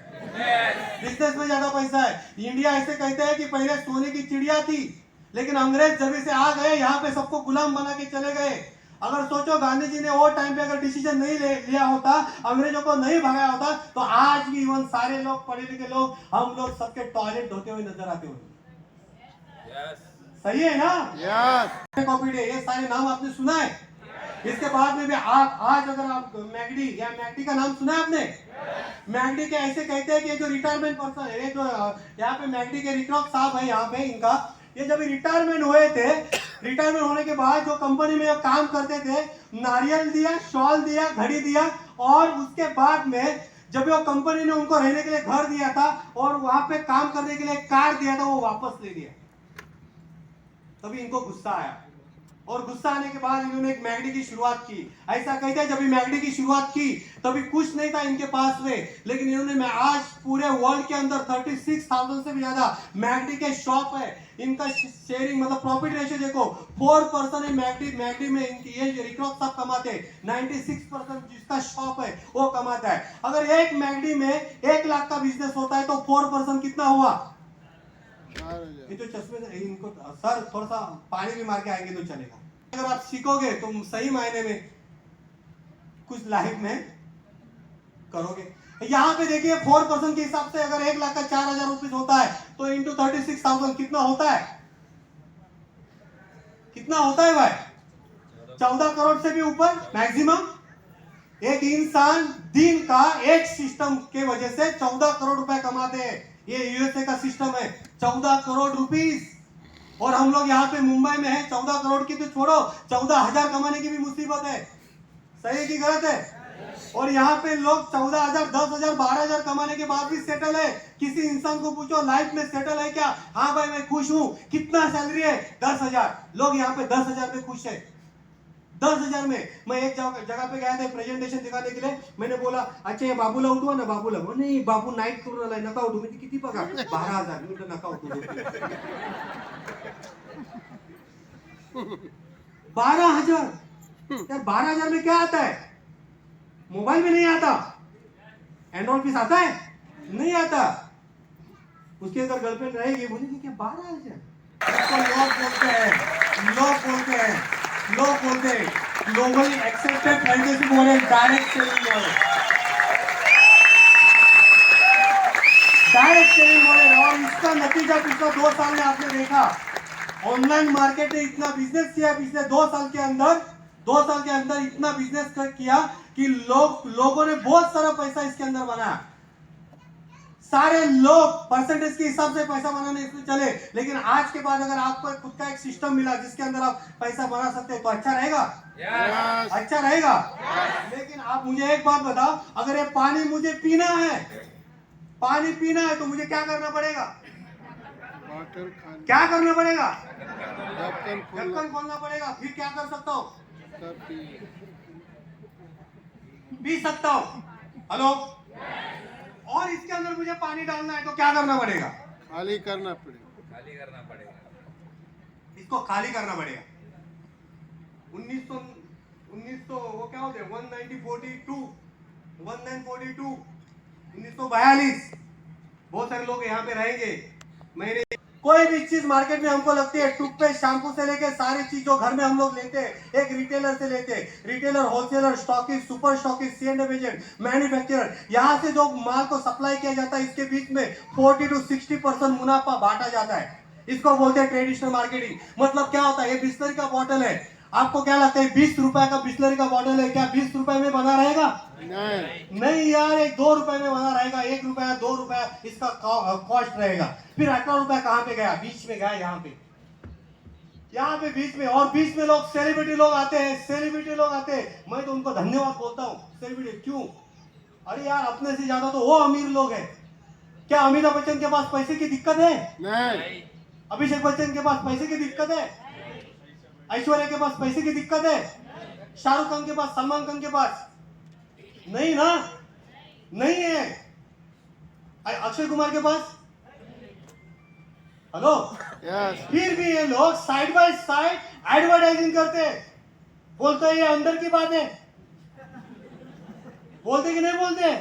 [SPEAKER 2] बिजनेस में ज्यादा पैसा है। इंडिया ऐसे कहते हैं कि पहले सोने की चिड़िया थी, लेकिन अंग्रेज जब से आ गए यहाँ पे सबको गुलाम बना के चले गए। अगर सोचो गांधी जी ने वो टाइम पे अगर डिसीजन नहीं लिया होता, अंग्रेजों को नहीं भगाया होता, तो आज भी इवन सारे लोग पढ़े लिखे लोग, हम लोग सबके टॉयलेट धोते हुए नजर आते होंगे। सही है ना?
[SPEAKER 3] यस।
[SPEAKER 2] कॉपी डे, ये सारे नाम आपने सुना है? इसके बाद में भी आज अगर आप मैगडी या मैगडी का नाम सुना है आपने? मैगडी के ऐसे कहते हैं कि जो रिटायरमेंट पर्सन है, जो यहाँ पे मैगडी के रिक्रॉक साहब है यहाँ पे, इनका ये जब रिटायरमेंट हुए थे, रिटायरमेंट होने के बाद जो कंपनी में काम करते थे, नारियल दिया, शॉल दिया, घड़ी दिया, और उसके बाद में जब वो कंपनी ने उनको रहने के लिए घर दिया था और वहां पे काम करने के लिए कार दिया था, वो वापस ले लिया। तभी इनको गुस्सा आया, और गुस्सा आने के बाद इन्होंने एक मैगडी की शुरुआत की। ऐसा कहते हैं जब मैगडी की शुरुआत की तभी कुछ नहीं था इनके पास में, लेकिन इन्होंने आज पूरे वर्ल्ड के अंदर 36,000 से भी ज्यादा मैगडी के शॉप है। इनका शेयरिंग मतलब प्रॉफिट रेशियो देखो 4% है मैगडी में इनकी, ये रिक्रॉक सब कमाते हैं। 96% जिसका शॉप है वो कमाता है। अगर एक मैगडी में 1 लाख का बिजनेस होता है तो 4% कितना हुआ? ये तो चश्मे से इनको सर थोड़ा सा पानी भी मार के आएंगे तो चलेगा। अगर आप सीखोगे तो सही मायने में कुछ लाइफ में करोगे। यहाँ पे देखिए 4% के हिसाब से अगर 1 लाख का 4,000 रुपीज होता है तो इंटू 36,000 कितना होता है? कितना होता है भाई? 14 करोड़ से भी ऊपर मैक्सिमम। एक इंसान दिन का एक सिस्टम के वजह से 14 करोड़ रुपए कमाते हैं। ये यूएसए का सिस्टम है, 14 करोड़ रुपीस। और हम लोग यहाँ पे मुंबई में है, 14 करोड़ की तो छोड़ो, 14,000 कमाने की भी मुसीबत है। सही है कि गलत है? और यहाँ पे लोग 14,000, 10,000, 12,000 कमाने के बाद भी सेटल है। किसी इंसान को पूछो लाइफ में सेटल है क्या? हाँ भाई मैं खुश हूँ। कितना सैलरी है? 10,000। लोग यहाँ पे 10,000 में खुश है। 10,000 में। मैं एक जगह पे गया था प्रेजेंटेशन दिखाने के लिए। मैंने बोला अच्छा ये बाबूला उठवा ना, बाबूला नहीं बाबू नाईट करून आलाय नका उठू। म्हणजे किती पगार? 12,000. मी म्हटलं नका उठू. 12,000. यार 12,000 में क्या आता है? मोबाइल में नहीं आता। एंड्रॉइड पीस आता है? नहीं आता। उसकी अगर गर्लफ्रेंड रहेगी बोलेगी क्या 12,000? लोग बोलते हैं globally accepted franchise model, direct selling model. और इसका नतीजा पिछले 2 साल में आपने देखा। ऑनलाइन मार्केट ने इतना बिजनेस किया पिछले 2 साल के अंदर इतना बिजनेस किया कि लोगों ने बहुत सारा पैसा इसके अंदर बनाया। सारे लोग परसेंटेज के हिसाब से पैसा बनाने इसमें चले। लेकिन आज के बाद अगर आपको खुद का एक सिस्टम मिला जिसके अंदर आप पैसा बना सकते हैं तो अच्छा रहेगा। अच्छा रहेगा। लेकिन आप मुझे एक बात बताओ, अगर ये पानी मुझे पीना है तो मुझे क्या करना पड़ेगा? क्या करना पड़ेगा? ढक्कन खोलना पड़ेगा। फिर क्या कर सकता हूँ? पी सकता हूँ। हेलो। और इसके अंदर मुझे पानी डालना है तो क्या करना पड़ेगा?
[SPEAKER 3] खाली करना पड़ेगा।
[SPEAKER 2] इसको खाली करना पड़ेगा। 1900 वो क्या होते हैं 1942 1942 बहुत सारे लोग यहाँ पे रहेंगे। मैंने कोई भी चीज मार्केट में हमको लगती है, टूथपेस्ट शैम्पू से लेके सारी चीज जो घर में हम लोग लेते हैं एक रिटेलर से लेते हैं। Retailer, wholesaler, stockist, super stockist, C&F agent, manufacturer, यहाँ से जो माल को सप्लाई किया जाता है इसके बीच में 40 to 60% मुनाफा बांटा जाता है। इसको बोलते हैं ट्रेडिशनल मार्केटिंग। मतलब क्या होता है? ये बिस्लरी का बॉटल है, आपको क्या लगता है 20 रुपए का बिस्लरी का बॉटल है, क्या 20 रुपए में बना रहेगा? नहीं यार, एक 2 रुपए में बना रहेगा। 1 रुपया 2 रुपया इसका कॉस्ट रहेगा। फिर 18 रुपया कहाँ पे गया? बीच में गया, यहाँ पे बीच में। और बीच में लोग सेलिब्रिटी लोग आते हैं। मैं तो उनको धन्यवाद बोलता हूँ। सेलिब्रिटी क्यों? अरे यार अपने से ज्यादा तो वो अमीर लोग है। क्या अमिताभ बच्चन के पास पैसे की दिक्कत है? नहीं। अभिषेक बच्चन के पास पैसे की दिक्कत है? ऐश्वर्या के पास पैसे की दिक्कत है? शाहरुख खान के पास, सलमान खान के पास? नहीं ना, नहीं है। अक्षय कुमार के पास? हेलो। फिर भी ये लोग साइड बाय साइड एडवर्टाइजिंग करते हैं। बोलते हैं ये अंदर की बात है। बोलते कि नहीं बोलते?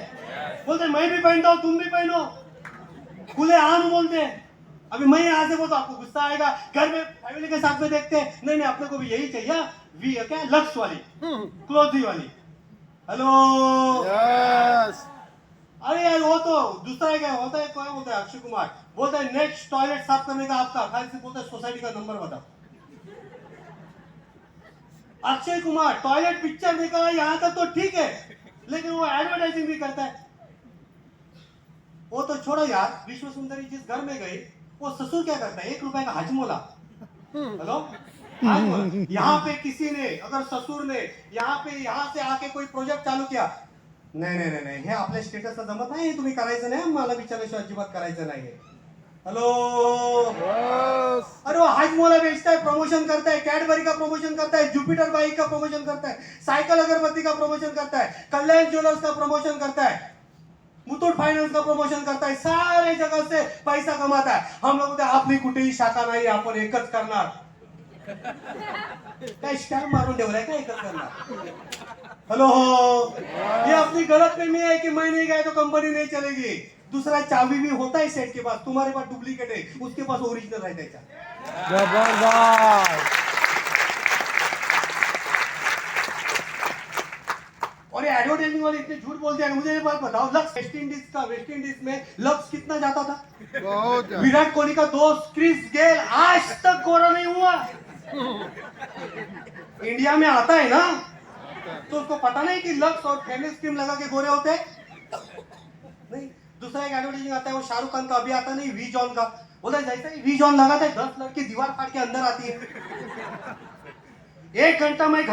[SPEAKER 2] बोलते मैं भी पहनता हूं, तुम भी पहनो। खुले आम बोलते हैं। अभी मैं यहाँ से बोलता हूं, आपको गुस्सा आएगा। घर में फैमिली के साथ में देखते हैं, नहीं अपने को भी यही चाहिए, क्या लक्स वाली, क्लोजी वाली। हेलो। अरे यार वो तो दूसरा है। क्या होता है? क्या बोलता है अक्षय कुमार? बोलता है नेक्स्ट टॉयलेट साफ करने का आपका, खाली से बोलता है सोसाइटी का नंबर बताओ। अक्षय कुमार टॉयलेट पिक्चर निकाला यहाँ तक तो ठीक है, लेकिन वो एडवर्टाइजिंग भी करता है। वो तो छोड़ो यार, विश्व सुंदरी जिस घर में गई वो ससुर क्या करता है, 1 रुपए का हजमोला। हेलो, हजमोला। यहाँ पे किसी ने अगर ससुर ने यहाँ से आके कोई प्रोजेक्ट चालू किया, नाही हे आपल्या स्टेटसला जमत नाही, तुम्ही करायचं नाही, मला विचारल्याशिवाय अजिबात करायचं नाही। हेलो, अरे वो हाजमोला बेचता है, प्रमोशन करता है, कैडबरी का प्रमोशन करता है, जुपिटर बाइक का प्रमोशन करता है, साइकिल अगरबत्ती का प्रमोशन करता है, कल्याण ज्वेलर्स का प्रमोशन करता है, मुथूट फाइनेंस का प्रमोशन करता है, सारे जगह से पैसा कमाता है। हम लोग आपली कुठेही शाखा नाही, आपण एकच करणार। काय स्टॅम्प मारून ठेवलाय का, एकच करणार। हेलो, ये अपनी गलतफहमी है कि मैं नहीं गया तो कंपनी नहीं चलेगी। दूसरा चाबी भी होता है सेठ के पास, तुम्हारे पास डुप्लीकेट है, उसके पास ओरिजिनल है त्याचा।
[SPEAKER 3] जबरदस्त।
[SPEAKER 2] और ये एडवर्टाइजिंग वाले इतने झूठ बोलते हैं। मुझे ये बात बताओ, लक्स वेस्ट इंडीज में लक्स कितना जाता था?
[SPEAKER 3] बहुत ज्यादा।
[SPEAKER 2] विराट कोहली का दोस्त क्रिस गेल आज तक गोरा नहीं हुआ। इंडिया में आता है ना, तो उसको पता नहीं कि लक्स और फेमिस क्रीम लगा के गोरे होते हैं? नहीं। दूसरा एक एडवर्टाइजिंग आता है, वो शाहरुख खान का अभी आता नहीं, वी जॉन का। बोला जैसे ही वी जॉन लगाता है 10 लड़की दीवार फाड़ के अंदर आती है। 1 घंटा मैं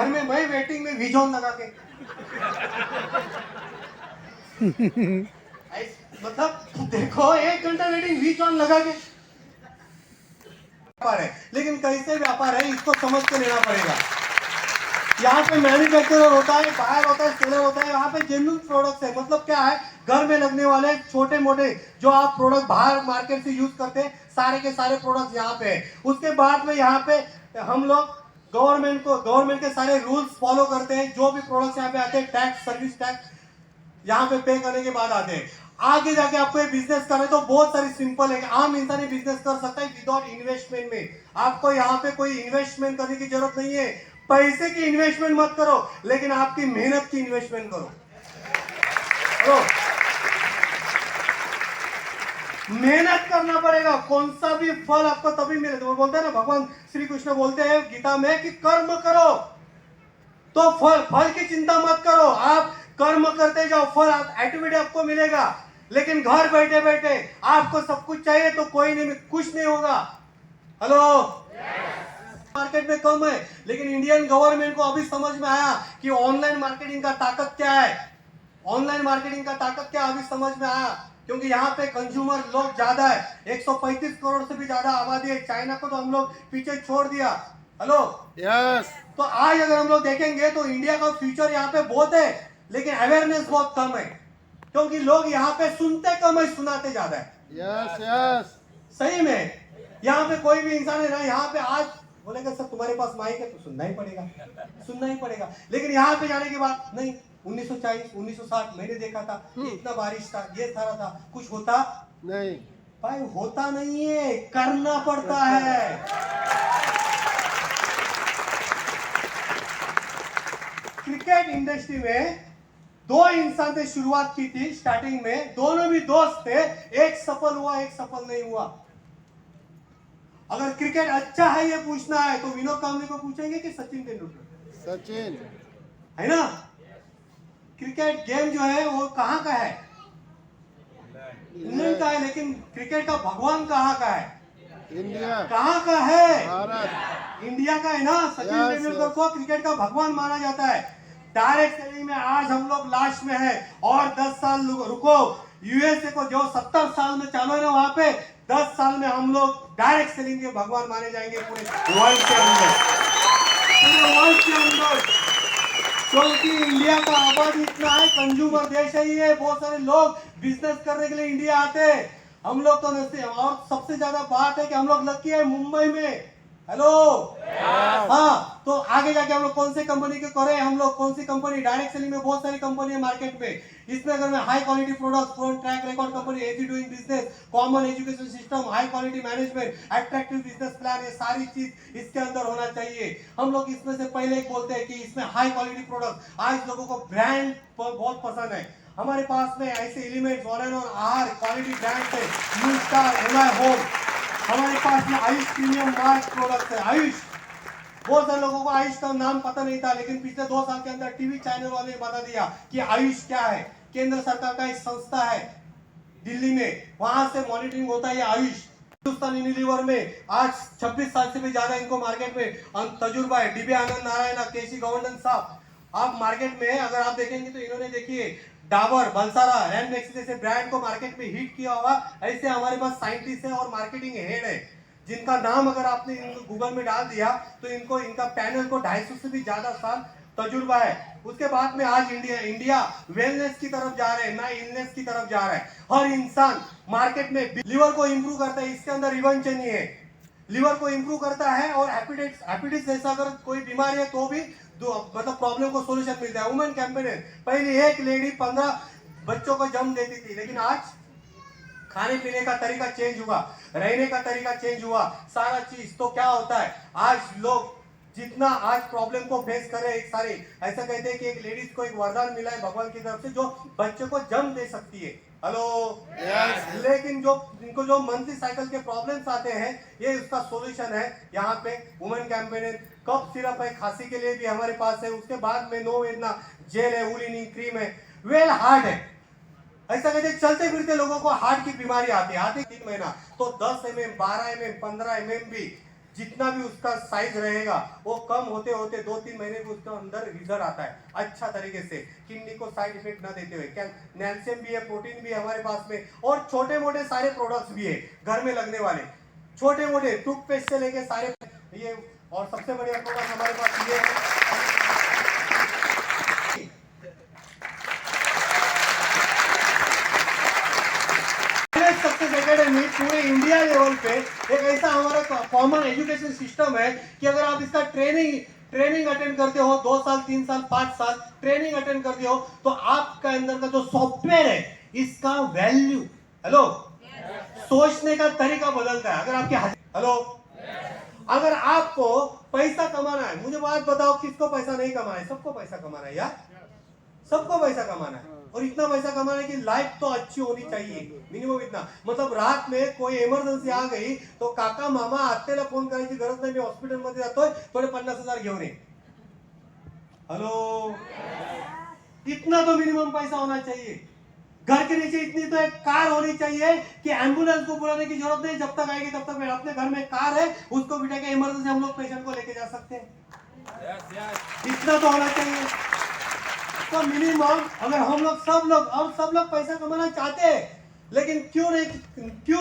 [SPEAKER 2] वेटिंग में वी जॉन लगा के। मतलब देखो, 1 घंटा वेटिंग वी जॉन लगा के। व्यापार है, लेकिन कैसे व्यापार है इसको समझ के लेना पड़ेगा। यहाँ पे मैन्युफैक्चरर होता है, बायर होता है, सेलर होता है। यहाँ पे जेन्युइन प्रोडक्ट्स है। मतलब क्या है, घर में लगने वाले छोटे मोटे जो आप प्रोडक्ट बाहर मार्केट से यूज करते हैं, सारे के सारे प्रोडक्ट्स यहाँ पे है। उसके बाद में यहाँ पे हम लोग गवर्नमेंट के सारे रूल्स फॉलो करते हैं। जो भी प्रोडक्ट्स यहाँ पे आते हैं, टैक्स, सर्विस टैक्स यहाँ पे पे करने के बाद आते हैं। आगे जाके आपको ये बिजनेस करना है तो बहुत सारी सिंपल है, आम इंसान ही बिजनेस कर सकता है विदाउट इन्वेस्टमेंट में। आपको यहाँ पे कोई इन्वेस्टमेंट करने की जरूरत नहीं है। पैसे की इन्वेस्टमेंट मत करो, लेकिन आपकी मेहनत की इन्वेस्टमेंट करो। मेहनत करना पड़ेगा, कौन सा भी फल आपको तभी मिले। तो वो बोलते हैं ना, भगवान श्री कृष्ण बोलते हैं गीता में कि कर्म करो तो फल की चिंता मत करो। आप कर्म करते जाओ, फल ऑटोमेटिक आपको मिलेगा। लेकिन घर बैठे बैठे आपको सब कुछ चाहिए तो कोई नहीं, कुछ नहीं होगा। हेलो, मार्केट में कम है, लेकिन इंडियन गवर्नमेंट को अभी समझ में आया कि ऑनलाइन मार्केटिंग का ताकत क्या है। ऑनलाइन मार्केटिंग का ताकत क्या अभी समझ में आया, क्योंकि यहाँ पे कंज्यूमर लोग ज्यादा है। 135 करोड़ से भी ज्यादा आबादी है। चाइना को तो हम लोग पीछे छोड़ दिया। Hello,
[SPEAKER 3] yes.
[SPEAKER 2] तो आज अगर हम लोग देखेंगे तो इंडिया का फ्यूचर यहाँ पे बहुत है, लेकिन अवेयरनेस बहुत कम है, क्योंकि लोग यहाँ पे सुनते कम है, सुनाते ज्यादा है।
[SPEAKER 3] Yes yes.
[SPEAKER 2] सही में यहाँ पे कोई भी इंसान है ना, यहाँ पे आज बोलेगा सर तुम्हारे पास माइक है तो सुनना ही पड़ेगा। लेकिन यहाँ पे जाने के बाद नहीं, 1940 1960 मैंने देखा था, इतना बारिश था, ये सारा था, कुछ होता
[SPEAKER 3] नहीं
[SPEAKER 2] भाई, होता नहीं है, करना पड़ता है। क्रिकेट इंडस्ट्री में 2 इंसान से शुरुआत की थी स्टार्टिंग में, दोनों भी दोस्त थे। एक सफल हुआ, एक सफल नहीं हुआ। अगर क्रिकेट अच्छा है ये पूछना है तो विनोद कांबले को पूछेंगे कि सचिन तेंदुलकर?
[SPEAKER 3] सचिन
[SPEAKER 2] है ना। क्रिकेट गेम जो है वो कहाँ का है? इंग्लैंड का है, लेकिन क्रिकेट का भगवान कहाँ का है?
[SPEAKER 3] इंडिया।
[SPEAKER 2] कहाँ का है?
[SPEAKER 3] भारत।
[SPEAKER 2] इंडिया का है ना। सचिन तेंदुलकर को क्रिकेट का भगवान माना जाता है। डायरेक्ट सेलिंग में आज हम लोग लास्ट में है, और 10 साल रुको। यूएसए को जो 70 साल में चालू है ना, वहां पे 10 साल में हम लोग डायरेक्ट सेलिंग के भगवान माने जाएंगे पूरे वर्ल्ड के अंदर। क्योंकि इंडिया का आबादी इतना है, कंज्यूमर देश है ये, बहुत सारे लोग बिजनेस करने के लिए इंडिया आते हैं। हम लोग तो नस्ते, और सबसे ज्यादा बात है कि हम लोग लकी है मुंबई में। हेलो, हाँ, तो आगे जाके हम लोग कौन सी कंपनी के करे, हम लोग कौन सी कंपनी, डायरेक्ट सेलिंग में बहुत सारी कंपनी है मार्केट में। इसमें अगर मैं high quality product, front track record company, easy doing business, common education system, high quality management, attractive business plan, ये सारी चीज इसके अंदर होना चाहिए। हम लोग इसमें से पहले ही बोलते हैं कि इसमें हाई क्वालिटी प्रोडक्ट, आज लोगों को ब्रांड बहुत पसंद है। हमारे पास में ऐसे एलिमेंट्स, ऑनलाइन और आहार क्वालिटी ब्रांड है, न्यू स्टार, एमआई होम। हमारे पास में आयुष प्रीमियम मार्क प्रोडक्ट है। आयुष बहुत सारे लोगों को आयुष का नाम पता नहीं था, लेकिन पिछले 2 साल के अंदर टीवी चैनल वाले ने बता दिया कि आयुष क्या है। केंद्र सरकार का एक संस्था है दिल्ली में, वहां से मॉनिटरिंग होता है ये आयुष। हिंदुस्तान यूनिलीवर में आज 26 साल से भी ज्यादा इनको मार्केट में तजुर्बा है। डीबी आनंद नारायण, केसी गवर्नन साहब, आप मार्केट में अगर आप देखेंगे तो इन्होंने देखिए डाबर, बलसारा, रैनमैक्स जैसे ब्रांड को मार्केट में हिट किया होगा। ऐसे हमारे पास साइंटिस्ट है और मार्केटिंग हेड है, जिनका नाम अगर आपने गूगल में डाल दिया तो इनको, इनका पैनल को 250 से भी ज्यादा साल तजुर्बा है। उसके बाद में आज इंडिया वेलनेस की तरफ जा रहे हैं, ना इलनेस की तरफ जा रहा है। हर इंसान मार्केट में लिवर को इंप्रूव करता है, इसके अंदर रिवन चाहिए है, लिवर को इंप्रूव करता है। और एपिडिस जैसा अगर कोई बीमारी है तो भी मतलब प्रॉब्लम को सोल्यूशन मिलता है। वुमेन कैंपेन, पहले एक लेडी 15 बच्चों को जन्म देती थी, लेकिन आज खाने पीने का तरीका चेंज हुआ, रहने का तरीका चेंज हुआ, सारा चीज। तो क्या होता है, आज लोग जितना आज प्रॉब्लम को फेस कर रहे हैं, एक सारे ऐसा कहते हैं कि एक लेडीज को एक वरदान मिला है भगवान की तरफ से, जो बच्चे को जन्म दे सकती है। Hello yes. लेकिन जो इनको जो मंथली साइकिल के प्रॉब्लम्स आते हैं, ये उसका सॉल्यूशन है यहाँ पे वुमेन कैंपेन। कफ सिरप है, खांसी के लिए भी हमारे पास है। उसके बाद में नो वेदना जेल है, वुलिनिंग क्रीम है। वेल हार्ट है, ऐसा कहते चलते फिरते लोगों को हार्ट की बीमारी आती है 3 महीना, तो 10 mm, 12 mm, 15 mm भी जितना भी उसका साइज रहेगा, वो कम होते होते 2-3 महीने में उसके अंदर रिजल्ट आता है अच्छा तरीके से, किडनी को साइड इफेक्ट ना देते हुए। क्या कैल्शियम भी है, प्रोटीन भी है हमारे पास में, और छोटे मोटे सारे प्रोडक्ट्स भी है घर में लगने वाले, छोटे मोटे टूथपेस्ट से लेके सारे ये। और सबसे बढ़िया प्रोडक्ट हमारे पास ये है, पूरे इंडिया लेवल पे एक ऐसा हमारा कॉमन एजुकेशन सिस्टम है कि अगर आप इसका ट्रेनिंग अटेंड करते हो, 2 साल, 3 साल, 5 साल ट्रेनिंग अटेंड करते हो, तो आपका अंदर का जो सॉफ्टवेयर है, इसका वैल्यू, हेलो, सोचने का तरीका बदलता है। अगर आपके हेलो, अगर आपको पैसा कमाना है, मुझे बात बताओ, किसको पैसा नहीं कमाना है? सबको पैसा कमाना है यार, सबको पैसा कमाना है। और इतना पैसा कमाना है कि लाइफ तो अच्छी होनी चाहिए, मिनिमम इतना। मतलब रात में कोई इमर्जन्सी आ गई तो काका मामा आत्याला फोन करायची गरज नाही, मी हॉस्पिटल मध्ये जातोय, थोडे 50,000 घेऊन ये। हेलो, इतना तो मिनिमम पैसा होना चाहिए। घर के नीचे इतनी तो एक कार होनी चाहिए कि एम्बुलेंस को बुलाने की जरूरत नहीं, जब तक आएगी तब तक अपने घर में कार है, उसको बिठा के इमरजेंसी हम लोग पेशेंट को लेके जा सकते हैं। इतना तो होना चाहिए। तो मिनिमम अगर हम लोग सब लोग पैसा कमाना चाहते हैं, लेकिन क्यों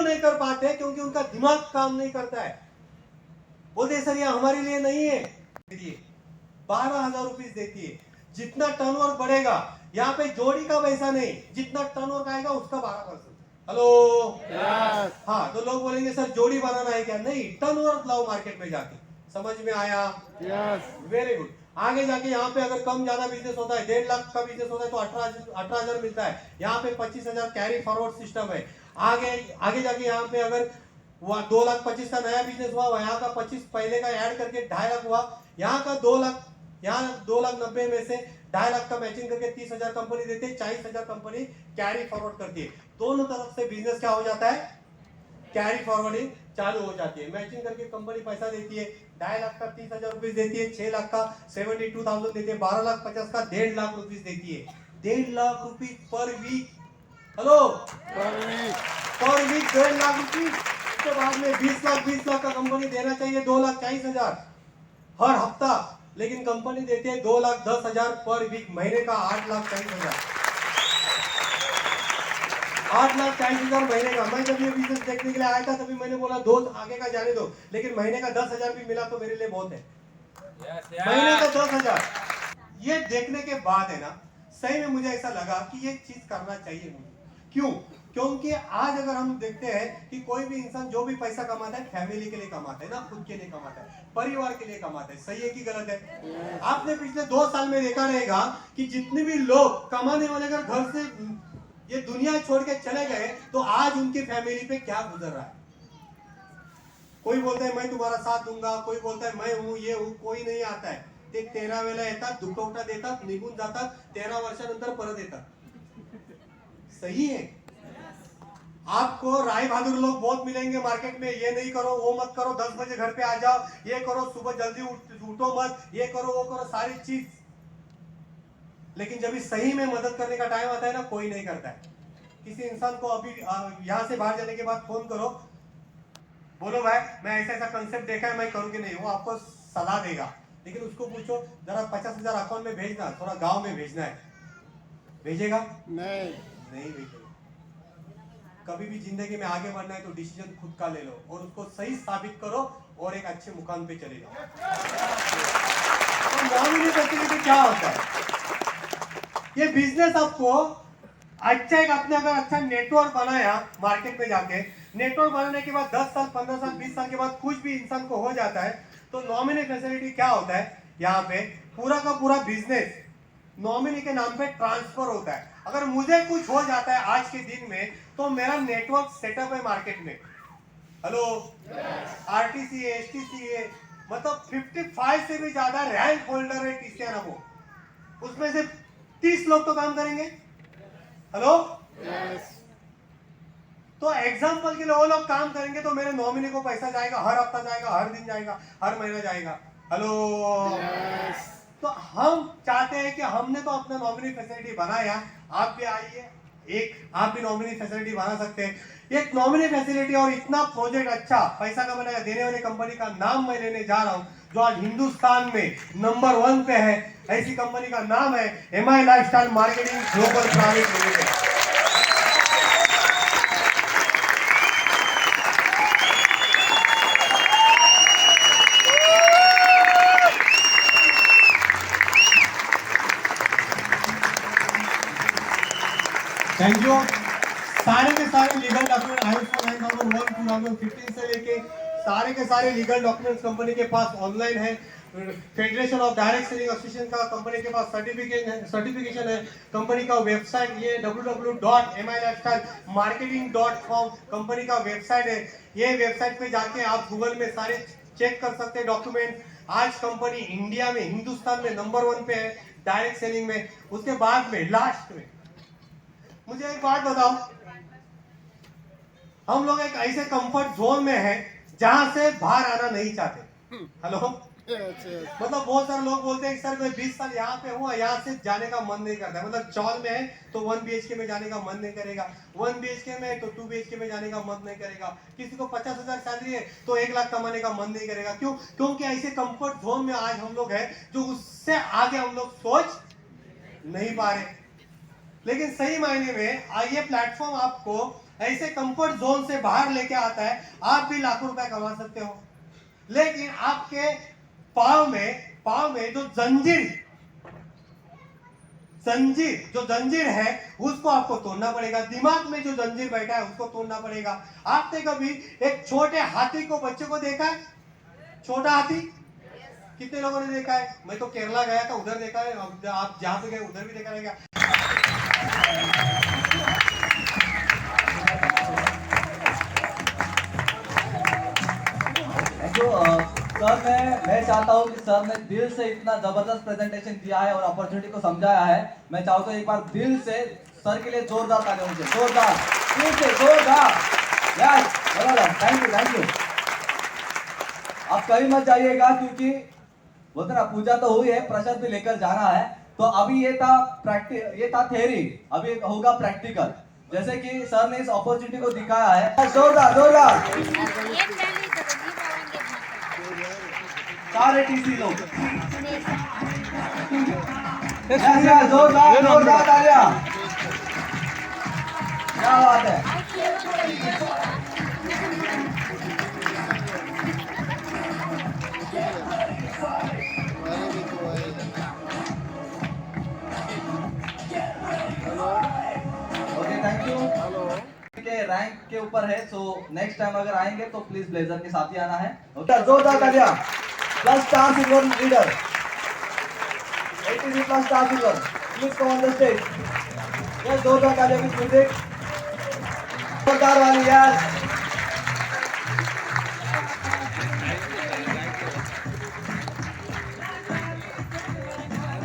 [SPEAKER 2] नहीं कर पाते? क्योंकि उनका दिमाग काम नहीं करता है। बोलते सर ये हमारे लिए नहीं है, 12,000 रुपीज देती है। जितना टर्नओवर बढ़ेगा, यहाँ पे जोड़ी का पैसा नहीं, जितना टर्नओवर आएगा उसका 12%। Hello yes. हाँ, तो लोग बोलेंगे सर जोड़ी बनाना है क्या? नहीं, टर्नओवर लाओ मार्केट में जाके। समझ में आया? Very good. आगे जाके यहाँ पे अगर कम ज्यादा बिजनेस होता है, 1.5 लाख का बिजनेस होता है तो 18,000 मिलता है। यहाँ पे 25,000 कैरी फॉरवर्ड सिस्टम है। आगे जाके यहाँ पे अगर 2,25,000 का नया बिजनेस हुआ, यहाँ का 25 पहले का ऐड करके 2.5 लाख हुआ, यहाँ का 2 लाख, यहाँ 2,90,000 में से 2.5 लाख का मैचिंग करके 30,000 कंपनी देती है, 40,000 कंपनी कैरी फॉरवर्ड करती है। दोनों तरफ से बिजनेस क्या हो जाता है? कैरी फॉरवर्डिंग चालू हो जाती है। मैचिंग करके कंपनी पैसा देती है, 2.5 लाख का 30,000 रुपीज देती है, 6 लाख का 72,000 देती है, 12 लाख 50 का 1.5 लाख रुपीज देती है। 1.5 lakh rupees per week. Hello, per week 1.5 lakh rupees. उसके बाद में 20 लाख का कंपनी देना चाहिए, 2,40,000 हर हफ्ता, लेकिन कंपनी देती है 2,10,000 पर वीक, महीने का 8,40,000। 8,40,000 महीने का। मैं जब ये बिजनेस देखने के लिए आया था तभी मैंने बोला दो आगे का जाने दो, लेकिन महीने का 10,000 भी मिला तो मेरे लिए बहुत है। महीने का 10,000 ये देखने के बाद है ना, सही में मुझे ऐसा लगा कि ये चीज करना चाहिए मुझे। क्यों? क्योंकि आज अगर हम देखते हैं कि कोई भी इंसान जो भी पैसा कमाता है फैमिली के लिए कमाता है ना, खुद के लिए कमाता है, परिवार के लिए कमाता है। सही है कि गलत है? आपने पिछले 2 साल में देखा रहेगा कि जितने भी लोग कमाने वाले अगर घर से ये दुनिया छोड़ के चले गए तो आज उनकी फैमिली पे क्या गुजर रहा है। कोई बोलता है मैं तुम्हारा साथ दूंगा, कोई बोलता है मैं हूं, ये हूं, कोई नहीं आता है। ते 13 वेळा येतात, दुखवटा देतात, निघून जातात, 13 वर्षानंतर परत येतात। सही है? आपको राय बहादुर लोग बहुत मिलेंगे मार्केट में, ये नहीं करो, वो मत करो, 10 बजे घर पे आ जाओ, ये करो, सुबह जल्दी उठो मत, ये करो, वो करो, सारी चीज। लेकिन जब इस सही में मदद करने का टाइम आता है ना, कोई नहीं करता है। किसी इंसान को अभी यहाँ से बाहर जाने के बाद फोन करो, बोलो भाई मैं ऐसा ऐसा कंसेप्ट देखा है, मैं करूँ कि नहीं, वो आपको सलाह देगा। लेकिन उसको पूछो जरा 50,000 अकाउंट में भेजना, थोड़ा गांव में भेजना है, भेजेगा?
[SPEAKER 3] नहीं
[SPEAKER 2] नहीं भेजेगा। कभी भी जिंदगी में आगे बढ़ना है तो डिसीजन खुद का ले लो और उसको सही साबित करो और एक अच्छे मुकाम पे चले जाओ। तो नॉमिनी फैसिलिटी क्या होता है? ये बिजनेस आपको अच्छा एक आपने अगर अच्छा नेटवर्क बनाया मार्केट में जाके, नेटवर्क बनाने के बाद 10 साल 15 साल 20 साल के बाद कुछ भी इंसान को हो जाता है, तो नॉमिनी फैसिलिटी क्या होता है? यहाँ पे पूरा का पूरा बिजनेस नॉमिनी के नाम पे ट्रांसफर होता है। अगर मुझे कुछ हो जाता है आज के दिन में, तो मेरा नेटवर्क सेटअप है मार्केट में, हेलो आरटीसी एसटीसी मतलब 55 से भी ज्यादा रैंक होल्डर है टीसीआर, वो उसमें से 30 लोग तो काम करेंगे, हेलो। तो एग्जाम्पल के लिए वो लोग काम करेंगे तो मेरे नॉमिनी को पैसा जाएगा, हर हफ्ता जाएगा, हर दिन जाएगा, हर महीना जाएगा, हेलो। तो हम चाहते हैं कि हमने तो अपना नॉमिनी फैसिलिटी बनाया, आप भी आइए, एक आप भी नॉमिनी फैसिलिटी बना सकते हैं। एक नॉमिनी फैसिलिटी और इतना प्रोजेक्ट अच्छा पैसा कमाने देने वाली कंपनी का नाम मैं लेने जा रहा हूं, जो आज हिंदुस्तान में नंबर 1 पे है। ऐसी कंपनी का नाम है MI lifestyle marketing global private limited. Thank you. सारे के सारे लीगल डॉक्यूमेंट ISO 9001 2015 से लेके सारे के सारे लीगल डॉक्यूमेंट्स कंपनी के पास ऑनलाइन है। Federation of direct selling association का कंपनी के पास सर्टिफिकेशन है। कंपनी का वेबसाइट ये www.milifestylemarketing.com कंपनी का वेबसाइट है। ये वेबसाइट पे जाके आप गूगल में सारे चेक कर सकते हैं डॉक्यूमेंट। आज कंपनी इंडिया में हिंदुस्तान में नंबर 1 पे है डायरेक्ट सेलिंग में। उसके बाद में लास्ट में मुझे एक बात बताओ, हम लोग एक ऐसे कंफर्ट जोन में हैं जहां से बाहर आना नहीं चाहते, हेलो। मतलब बहुत सारे लोग बोलते हैं कि सर मैं 20 साल यहाँ पे हूँ, यहाँ से जाने का मन नहीं करता है। मतलब चौल में है तो 1 BHK में जाने का मन नहीं करेगा, 1 BHK में है तो 2 BHK में जाने का मन नहीं करेगा, किसी को 50,000 सैलरी है तो 1 लाख कमाने का मन नहीं करेगा। क्यों? क्योंकि ऐसे कंफर्ट जोन में आज हम लोग हैं जो उससे आगे हम लोग सोच नहीं पा रहे। लेकिन सही मायने में ये प्लेटफॉर्म आपको ऐसे कंफर्ट जोन से बाहर लेके आता है। आप भी लाखों रुपए कमा सकते हो, लेकिन आपके पाव में जो जंजीर है उसको आपको तोड़ना पड़ेगा। दिमाग में जो जंजीर बैठा है उसको तोड़ना पड़ेगा। आपने कभी एक छोटे हाथी को बच्चे को देखा है? छोटा हाथी कितने लोगों ने देखा है? मैं तो केरला गया था, उधर देखा है। आप जहां पे गए उधर भी देखा रहेगा।
[SPEAKER 1] सर मैं चाहता हूँ कि सर ने दिल से इतना जबरदस्त प्रेजेंटेशन दिया है और अपॉर्चुनिटी को समझाया है। मैं चाहता हूँ एक बार दिल से सर के लिए जोरदार तालियां होनी चाहिए, जोरदार, दिल से जोरदार। यस, बराबर, थैंक यू। आप कहीं मत जाइएगा क्योंकि बोलते ना पूजा तो हुई है, प्रसाद भी लेकर जाना है। तो अभी ये था थ्योरी, अभी होगा प्रैक्टिकल। जैसे कि सर ने इस अपॉर्चुनिटी को दिखाया है, जोरदार सारे टीसी लोग जोरदार तालियां, क्या बात है। Okay, thank you. के रैंक के ऊपर है, सो नेक्स्ट टाइम अगर आएंगे तो प्लीज ब्लेजर के साथ ही आना है। ओके, जोरदार तालियां। Plus star silver leader, 80 plus star silver, please come on the stage. Yes, जोरदार तालियां विद म्यूजिक, जोरदार वाली यार।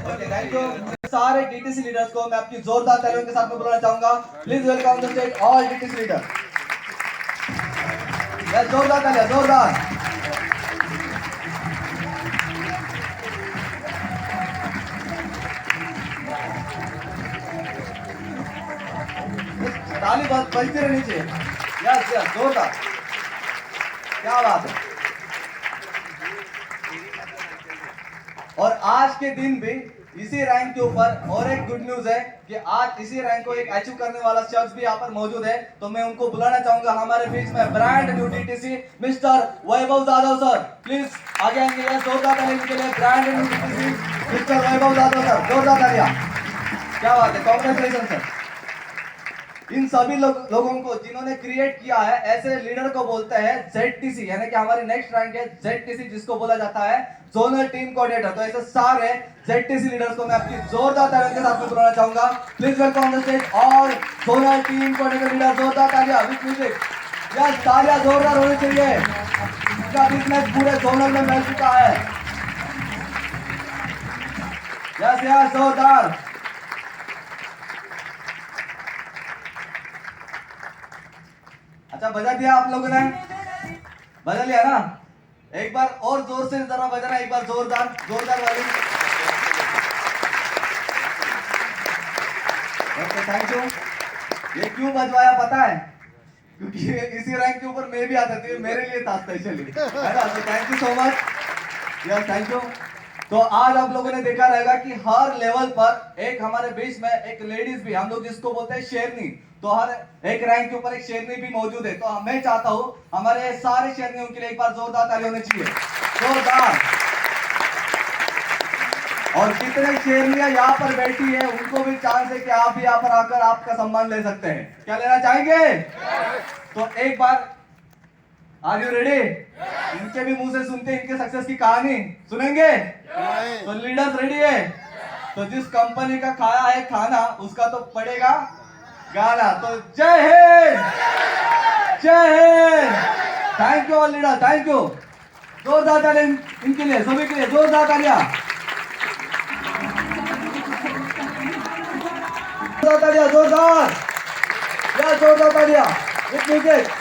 [SPEAKER 1] Okay, thank you. सारे DTC लीडर्स को मैं अपनी जोरदार तालियों के साथ में बुलाना चाहूंगा। Please welcome on the stage all DTC leader. Yes जोरदार तालियां जोरदार। ताली बजती रहनी चाहिए। यस यस जोरदार, क्या बात है। और आज के दिन भी इसी रैंक के ऊपर और एक गुड न्यूज है कि आज इसी रैंक को एक अचीव करने वाला शख्स भी यहाँ पर मौजूद है। तो मैं उनको बुलाना चाहूंगा हमारे बीच में, brand new TTC mister Vaibhav Jadhav sir, please आगे आएंगे। जोरदार तालियां के लिए ब्रांड न्यू टीटीसी मिस्टर वैभव जाधव सर, जोरदार तालियां। क्या बात है, कांग्रेचुलेशन सर। इन सभी लोगों को जिन्होंने क्रिएट किया है, ऐसे लीडर को बोलते हैं ZTC, यानी कि हमारी नेक्स्ट रैंक है ZTC, जिसको बोला जाता है जोनल टीम कोऑर्डिनेटर। तो ऐसे सारे ZTC लीडर्स को मैं आपकी जोरदार तालियों के साथ में बुलाना चाहूंगा। Please welcome on the stage और जोनल टीम कोऑर्डिनेटर लीडर, जोरदार तालियां विद म्यूजिक। यस, तालियां जोरदार होनी चाहिए। इनका बिजनेस पूरे जोनल में मिल चुका है। यस यस जोरदार। अच्छा बजा दिया आप लोगों ने, बजा लिया ना? एक बार और जोर से जरा बजाना, एक बार जोरदार जोरदार वाली। Okay thank you. ये क्यों बजवाया पता है? क्योंकि इसी रैंक के ऊपर मैं भी आता था, मेरे लिए था स्पेशली, है ना? तो thank you so much. Yes thank you. तो आज आप लोगों ने देखा रहेगा कि हर लेवल पर एक हमारे बीच में एक लेडीज भी, हम लोग जिसको बोलते हैं शेरनी, तो हर एक रैंक के ऊपर एक शेरनी भी मौजूद है। तो मैं चाहता हूं हमारे सारे शेरनियों के लिए एक बार जोरदार ताली होनी चाहिए, जोरदार। और जितने शेरनियां यहाँ पर बैठी है उनको भी चांस है कि आप भी यहाँ पर आकर आपका सम्मान ले सकते हैं। क्या लेना चाहेंगे? तो एक बार, आर यू रेडी? इनके भी मुंह से सुनते इनके सक्सेस की कहानी सुनेंगे। तो लीडर्स रेडी है? तो जिस कंपनी का खाया है खाना, उसका तो पड़ेगा गाना। तो जय हिंद, जय Hind. Thank you all leader, thank you. जोरदार तालियां इनके लिए, सभी के लिए जोरदार तालियां, जोरदार तालियां, जोरदार या जोरदार तालियां विद म्यूजिक।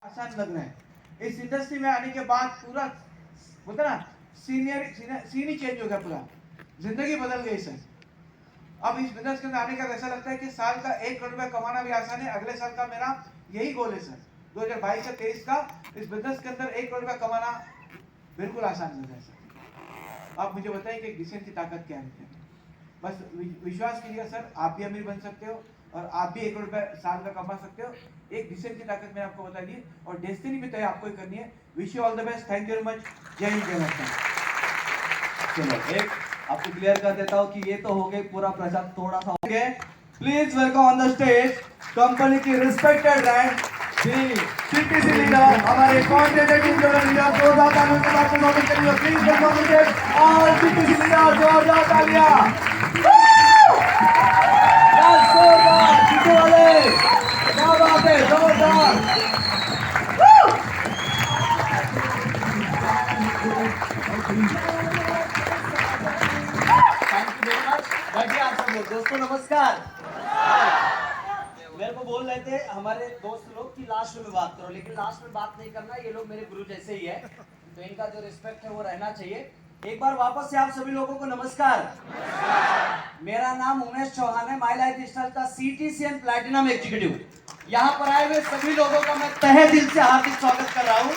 [SPEAKER 4] आसान लग रहा है। इस इंडस्ट्री में आने के बाद पूरा बोलते ना सीन ही चेंज हो गया, पूरा जिंदगी बदल गई सर। अब इस बिजनेस के अंदर आने का ऐसा लगता है कि साल का 1 करोड़ रुपया कमाना भी आसान है। अगले साल का मेरा यही गोल है सर, 2022 से 23 का इस बिजनेस के अंदर 1 करोड़ रुपया कमाना बिल्कुल आसान लग रहा है सर। आप मुझे बताइए कि डिसीजन की ताकत क्या है। बस विश्वास कीजिएगा सर, आप भी अमीर बन सकते हो और आप भी 1 करोड़ रुपया साल का कमा सकते हो। एक डिसीजन की ताकत मैंने आपको बता दी और डेस्टिनी भी तय आपको ही करनी है। Wish you all the best, thank you very much, जय हिंद जय भारत।
[SPEAKER 1] चलो एक आपको क्लियर कर देता हूँ कि ये तो हो गए पूरा प्रचार, थोड़ा सा हो गया। Please welcome on the stage company की रिस्पेक्टेड रैंक CTC लीडर, हमारे क्वांटिटेटिव लीडर, जोरदार तालियों के साथ स्वागत करिए। Please welcome on the stage all CTC leader, जोरदार तालियां। जोरदार जीते वाले, क्या बात है, जोरदार।
[SPEAKER 5] दोस्तों नमस्कार। मेरे को बोल रहे थे हमारे दोस्त लोग कि लास्ट में बात करो, लेकिन लास्ट में बात नहीं करना। ये लोग मेरे गुरु जैसे ही है, तो इनका जो रिस्पेक्ट है वो रहना चाहिए। एक बार वापस से आप सभी लोगों को नमस्कार। मेरा नाम उमेश चौहान है, माई लाइफ स्टाइल का CTCN प्लैटिनम एग्जीक्यूटिव। यहाँ पर आए हुए सभी लोगों का मैं तहे दिल से हार्दिक स्वागत कर रहा हूँ।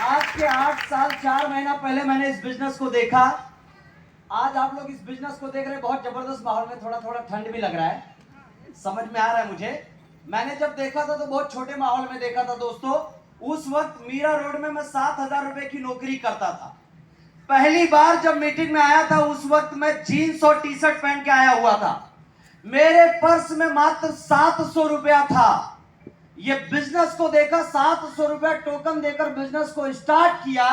[SPEAKER 5] आज के 8 साल 4 महीना पहले मैंने इस बिजनेस को देखा। आज आप लोग इस बिजनेस को देख रहे हैं, बहुत जबरदस्त माहौल में, थोड़ा थोड़ा ठंड भी लग रहा है, समझ में आ रहा है मुझे। मैंने जब देखा था तो बहुत छोटे माहौल में देखा था दोस्तों। उस वक्त मीरा रोड में मैं 7,000 रुपए की नौकरी करता था। पहली बार जब मीटिंग में आया था उस वक्त मैं जीन्स और टी शर्ट पहन के आया हुआ था। मेरे पर्स में मात्र 700 रुपया था। ये बिजनेस को देखा, 700 रुपया टोकन देकर बिजनेस को स्टार्ट किया।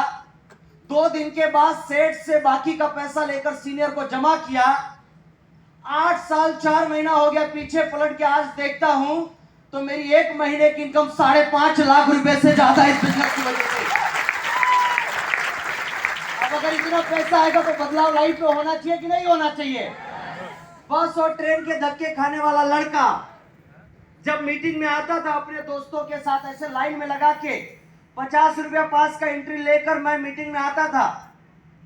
[SPEAKER 5] 2 दिन के बाद सेठ से बाकी का पैसा लेकर सीनियर को जमा किया। 8 साल 4 महीना हो गया, पीछे पलट के आज देखता हूं तो मेरी 1 महीने की इनकम 5.5 लाख रुपए से ज्यादा इस बिजनेस की वजह से। अब अगर इतना पैसा आएगा तो बदलाव लाइफ में होना चाहिए कि नहीं होना चाहिए? बस और ट्रेन के धक्के खाने वाला लड़का जब मीटिंग में आता था अपने दोस्तों के साथ ऐसे लाइन में लगा के 50 रुपया पास का एंट्री लेकर मैं मीटिंग में आता था।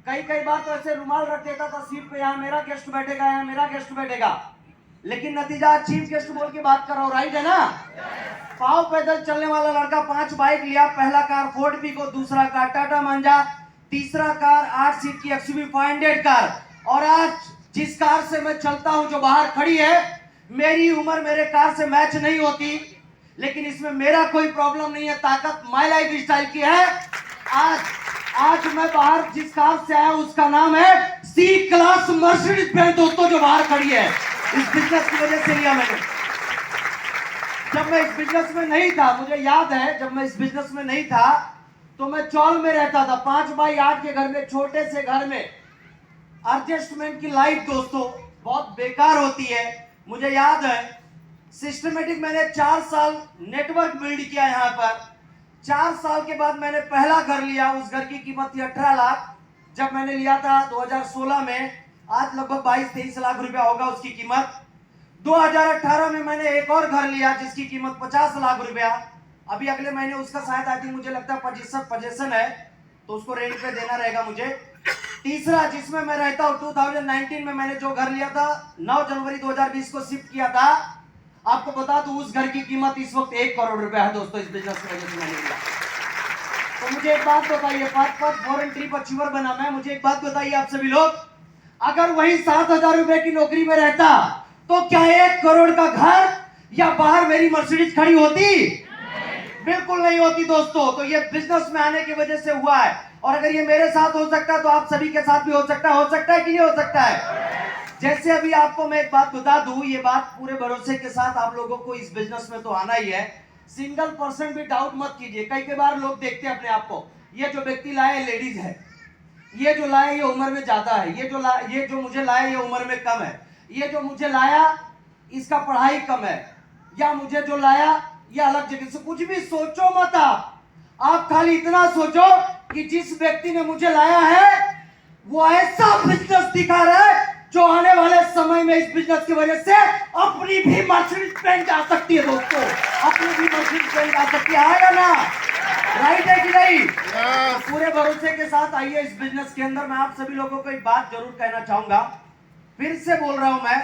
[SPEAKER 5] कई कई बार तो ऐसे रुमाल रख देता था सीट पे, यहाँ मेरा गेस्ट बैठेगा, यहाँ मेरा गेस्ट बैठेगा, लेकिन नतीजा चीफ गेस्ट बोल के बात कर रहा हूँ, राइट है ना। पाँव पैदल चलने वाला लड़का 5 बाइक लिया, पहला कार फोर्ड पिको, दूसरा कार टाटा मंजा, तीसरा कार 8 सीट की एक्सयूवी 500 कार, और आज जिस कार से मैं चलता हूं जो बाहर खड़ी है, मेरी उम्र मेरे कार से मैच नहीं होती, लेकिन इसमें मेरा कोई प्रॉब्लम नहीं है, ताकत माय लाइफ स्टाइल की है। आज मैं बाहर जिस कार से आया उसका नाम है सी क्लास मर्सिडीज बेंज दोस्तों, जो बाहर खड़ी है। इस बिजनेस की वजह से लिया मैंने। जब मैं इस बिजनेस में नहीं था, मुझे याद है जब मैं इस बिजनेस में नहीं था तो मैं चौल में रहता था, 5 बाई 8 के घर में, छोटे से घर में। एडजस्टमेंट की लाइफ दोस्तों बहुत बेकार होती है। मुझे याद है सिस्टमेटिक मैंने 4 साल नेटवर्क बिल्ड किया यहाँ पर। 4 साल के बाद मैंने पहला घर लिया, उस घर की कीमत थी 18 लाख। जब मैंने लिया था 2016 में, आज लगभग 22-23 लाख रुपया होगा उसकी कीमत। 2018 में मैंने एक और घर लिया जिसकी कीमत 50 लाख रुपया। अभी अगले महीने उसका शायद आई थिंक मुझे लगता है पोजीशन है, तो उसको रेंट पे देना रहेगा मुझे। तीसरा जिसमें मैं रहता हूँ 2019 में मैंने जो घर लिया था, 9 जनवरी 2020 को शिफ्ट किया था। आपको बता दूं उस घर की कीमत इस वक्त 1 करोड़ रुपया है दोस्तों, इस बिजनेस की वजह से मैंने लिया। तो मुझे एक बात बताइए, फॉरेन ट्रिप अचीवर बना मैं, मुझे एक बात बताइए आप सभी लोग, अगर वही 7,000 रुपए की नौकरी में रहता तो क्या 1 करोड़ का घर या बाहर मेरी मर्सिडीज खड़ी होती? बिल्कुल नहीं होती दोस्तों। तो ये बिजनेस में आने की वजह से हुआ है, और अगर ये मेरे साथ हो सकता है तो आप सभी के साथ भी हो सकता है कि नहीं हो सकता है। जैसे अभी आपको मैं एक बात बता दूं, ये बात पूरे भरोसे के साथ आप लोगों को इस बिजनेस में तो आना ही है, सिंगल परसेंट भी डाउट मत कीजिए। कई बार लोग देखते हैं अपने आप को, ये जो व्यक्ति लाए लेडीज है, ये जो लाए ये उम्र में ज्यादा है, ये जो मुझे लाया ये उम्र में कम है, ये जो मुझे लाया इसका पढ़ाई कम है, या मुझे जो लाया ये अलग जगह से। कुछ भी सोचो मत आप खाली इतना सोचो कि जिस व्यक्ति ने मुझे लाया है वो ऐसा बिजनेस दिखा रहा है जो आने वाले समय में इस बिजनेस की वजह से अपनी भी मर्सिडीज बेंज आ सकती है दोस्तों, अपनी भी मर्सिडीज बेंज आ सकती है। आएगा ना, राइट है कि नहीं?
[SPEAKER 3] Yes.
[SPEAKER 5] पूरे भरोसे के साथ आइए इस बिजनेस के अंदर। मैं आप सभी लोगों को एक बात जरूर कहना चाहूंगा, फिर से बोल रहा हूं मैं,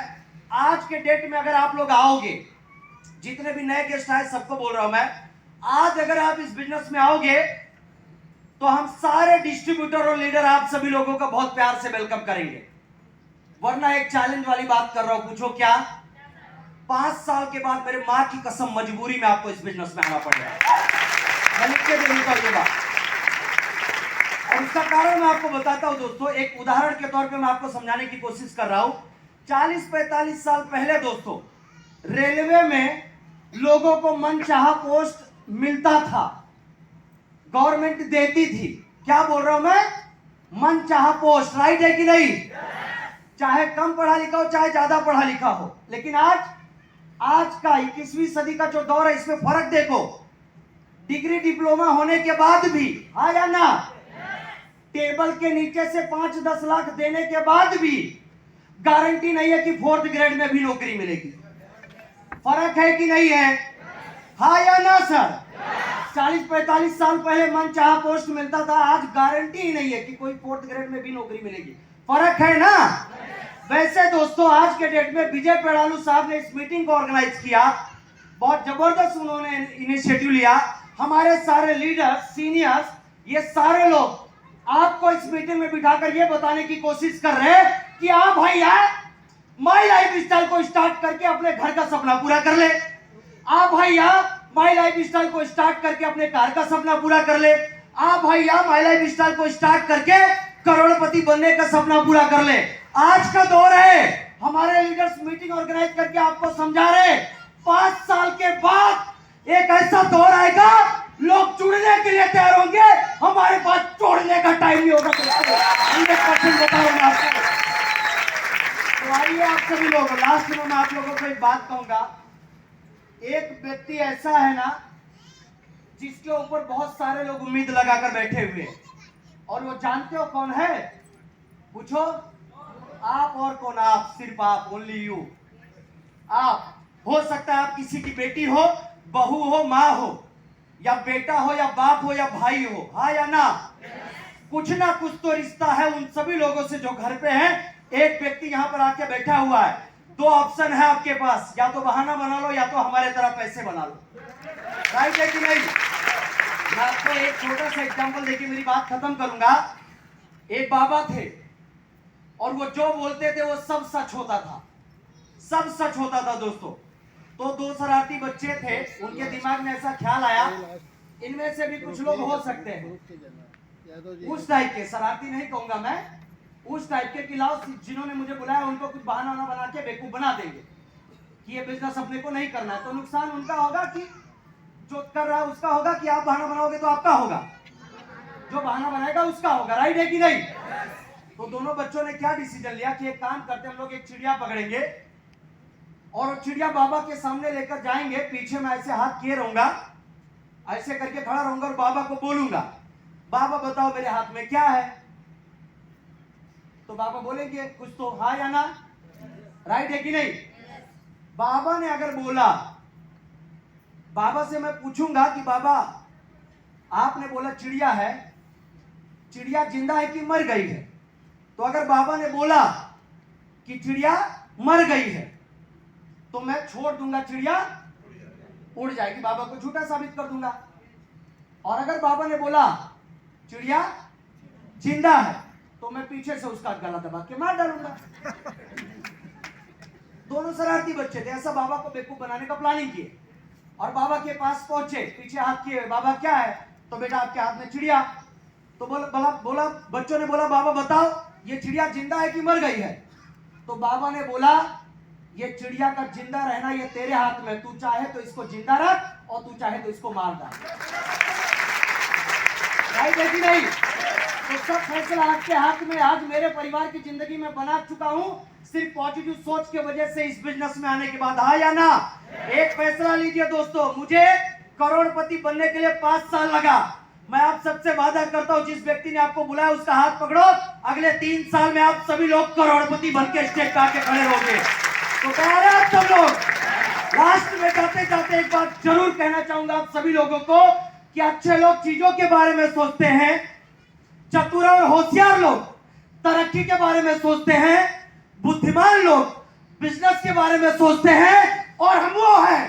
[SPEAKER 5] आज के डेट में अगर आप लोग आओगे, जितने भी नए गेस्ट आए सबको बोल रहा हूं मैं, आज अगर आप इस बिजनेस में आओगे तो हम सारे डिस्ट्रीब्यूटर और लीडर आप सभी लोगों का बहुत प्यार से वेलकम करेंगे। वरना एक चैलेंज वाली बात कर रहा हूं, पूछो क्या? 5 साल के बाद मेरे मां की कसम मजबूरी में आपको इस बिजनेस में आना पड़ेगा। मैं लिख के दे देता हूं ये बात, और इसका कारण मैं आपको बताता हूं दोस्तों। एक उदाहरण के तौर पे मैं आपको समझाने की कोशिश कर रहा हूं। 40-45 साल पहले दोस्तों रेलवे में लोगों को मनचाहा पोस्ट मिलता था, गवर्नमेंट देती थी। क्या बोल रहा हूं मैं? मनचाहा पोस्ट, राइट है कि नहीं? चाहे कम पढ़ा लिखा हो चाहे ज्यादा पढ़ा लिखा हो, लेकिन आज का 21वीं सदी का जो दौर है इसमें फर्क देखो। डिग्री डिप्लोमा होने के बाद भी, हाँ या ना, टेबल के नीचे से 5-10 लाख देने के बाद भी गारंटी नहीं है कि 4th ग्रेड में भी नौकरी मिलेगी। फर्क है कि नहीं है? हाँ या ना सर? 40-45 साल पहले मनचाहा पोस्ट मिलता था, आज गारंटी ही नहीं है कि कोई 4th ग्रेड में भी नौकरी मिलेगी। फर्क है ना? वैसे दोस्तों आज के डेट में विजय पेड़ालू साहब ने इस मीटिंग को ऑर्गेनाइज किया, बहुत जबरदस्त उन्होंने इनिशिएटिव लिया। हमारे सारे लीडर्स, सीनियर्स, ये सारे लोग आपको इस मीटिंग में बिठाकर ये बताने की कोशिश कर रहे हैं कि आप भैया माई लाइफ स्टाइल को स्टार्ट करके अपने घर का सपना पूरा कर ले। आप भैया माई लाइफ स्टाइल को स्टार्ट करके अपने कार का सपना पूरा कर ले। आप भैया माई लाइफ स्टाइल को स्टार्ट करके करोड़पति बनने का सपना पूरा कर ले। आज का दौर है, हमारे लीडर्स मीटिंग ऑर्गेनाइज करके आपको समझा रहे, 5 साल के बाद एक ऐसा दौर आएगा लोग जुड़ने के लिए तैयार होंगे, हमारे पास छोड़ने का टाइम नहीं होगा। 100% बता रहा हूं आपको। तो आइए आप सभी लोग, लास्ट में मैं आप लोगों को एक बात कहूंगा। एक व्यक्ति ऐसा है ना जिसके ऊपर बहुत सारे लोग उम्मीद लगाकर बैठे हुए हैं, और वो जानते हो कौन है? पूछो, आप और कौन, आप, सिर्फ आप, ओनली यू। आप, हो सकता है आप किसी की बेटी हो, बहू हो, माँ हो, या बेटा हो, या बाप हो, या भाई हो, हाँ या ना? कुछ ना कुछ तो रिश्ता है उन सभी लोगों से जो घर पे हैं। एक व्यक्ति यहाँ पर आके बैठा हुआ है, दो ऑप्शन है आपके पास, या तो बहाना बना लो या तो हमारे तरह पैसे बना लो। राइट है कि नहीं? मैं आपको एक छोटा सा एग्जांपल देके मेरी बात खत्म करूंगा। एक बाबा थे और वो जो बोलते थे वो सब सच होता था, सब सच होता था दोस्तों। तो दो शरारती बच्चे थे, उनके दिमाग में ऐसा ख्याल आया, इनमें से भी कुछ लोग हो सकते हैं उस टाइप के, शरारती नहीं कहूंगा मैं, उस टाइप के खिलाफ जिन्होंने मुझे बुलाया उनको कुछ बहाना ना बना के बेवकूफ बना देंगे कि ये बिजनेस अपने को नहीं करना है। तो नुकसान उनका होगा कि जो कर रहा है उसका होगा, कि आप बहाना बनाओगे तो आपका होगा, जो बहाना बनाएगा उसका होगा। राइट है कि नहीं? तो दोनों बच्चों ने क्या डिसीजन लिया कि एक काम करते, हम लोग एक चिड़िया पकड़ेंगे और चिड़िया बाबा के सामने लेकर जाएंगे, पीछे मैं ऐसे हाथ किए रहूंगा, ऐसे करके खड़ा रहूंगा और बाबा को बोलूंगा, बाबा बताओ मेरे हाथ में क्या है? तो बाबा बोलेंगे कुछ तो, हाँ या ना? राइट है कि नहीं? बाबा ने अगर बोला, बाबा से मैं पूछूंगा कि बाबा आपने बोला चिड़िया है, चिड़िया जिंदा है कि मर गई है? तो अगर बाबा ने बोला कि चिड़िया मर गई है तो मैं छोड़ दूंगा, चिड़िया उड़ जाएगी, बाबा को झूठा साबित कर दूंगा। और अगर बाबा ने बोला चिड़िया जिंदा है तो मैं पीछे से उसका गला दबा के मार डालूंगा। दोनों शरारती बच्चे थे, ऐसा बाबा को बेवकूफ बनाने का प्लानिंग किए और बाबा के पास पहुंचे, पीछे हाथ किए, बाबा क्या है? तो बेटा आपके हाथ में चिड़िया। तो बोला बच्चों ने बोला बाबा बताओ ये चिड़िया जिंदा है कि मर गई है? तो बाबा ने बोला ये चिड़िया का जिंदा रहना ये तेरे हाथ में, तू चाहे तो इसको जिंदा रख और तू चाहे तो इसको मार डाल। राइट है कि नहीं? तो सब फैसला आपके हाथ में। आज मेरे परिवार की जिंदगी में बना चुका हूं सिर्फ पॉजिटिव सोच की वजह से इस बिजनेस में आने के बाद, हाँ या ना? एक फैसला लीजिए दोस्तों, मुझे करोड़पति बनने के लिए 5 साल लगा। मैं आप सबसे वादा करता हूं जिस व्यक्ति ने आपको बुलाया उसका हाथ पकड़ो, अगले 3 साल में आप सभी लोग करोड़पति बन के स्टेज पे आके खड़े रहोगे। तो तैयार है आप सब लोग? लास्ट में जाते जाते एक बात जरूर कहना चाहूंगा आप सभी लोगों को कि अच्छे लोग चीजों के बारे में सोचते हैं, चतुर और होशियार लोग तरक्की के बारे में सोचते हैं, बुद्धिमान लोग बिजनेस के बारे में सोचते हैं, और हम वो हैं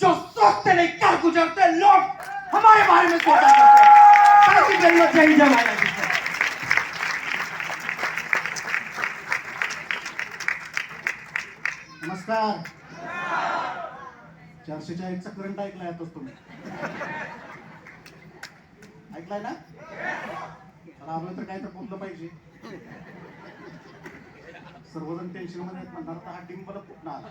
[SPEAKER 5] जो सोचते नहीं कर गुजरते लोग हमारे बारे में सोचा करते हैं। ताकि जरूरत है जमाना की।
[SPEAKER 2] नमस्कार. 440चा करंट ऐकलाय आताच तुम्ही? ऐकलाय ना? मला आपलं तर काय तर बोललं पाहिजे. सर्वजण टेन्शन मध्ये आहेत म्हणणार तर हा टीम मला कुठं आला.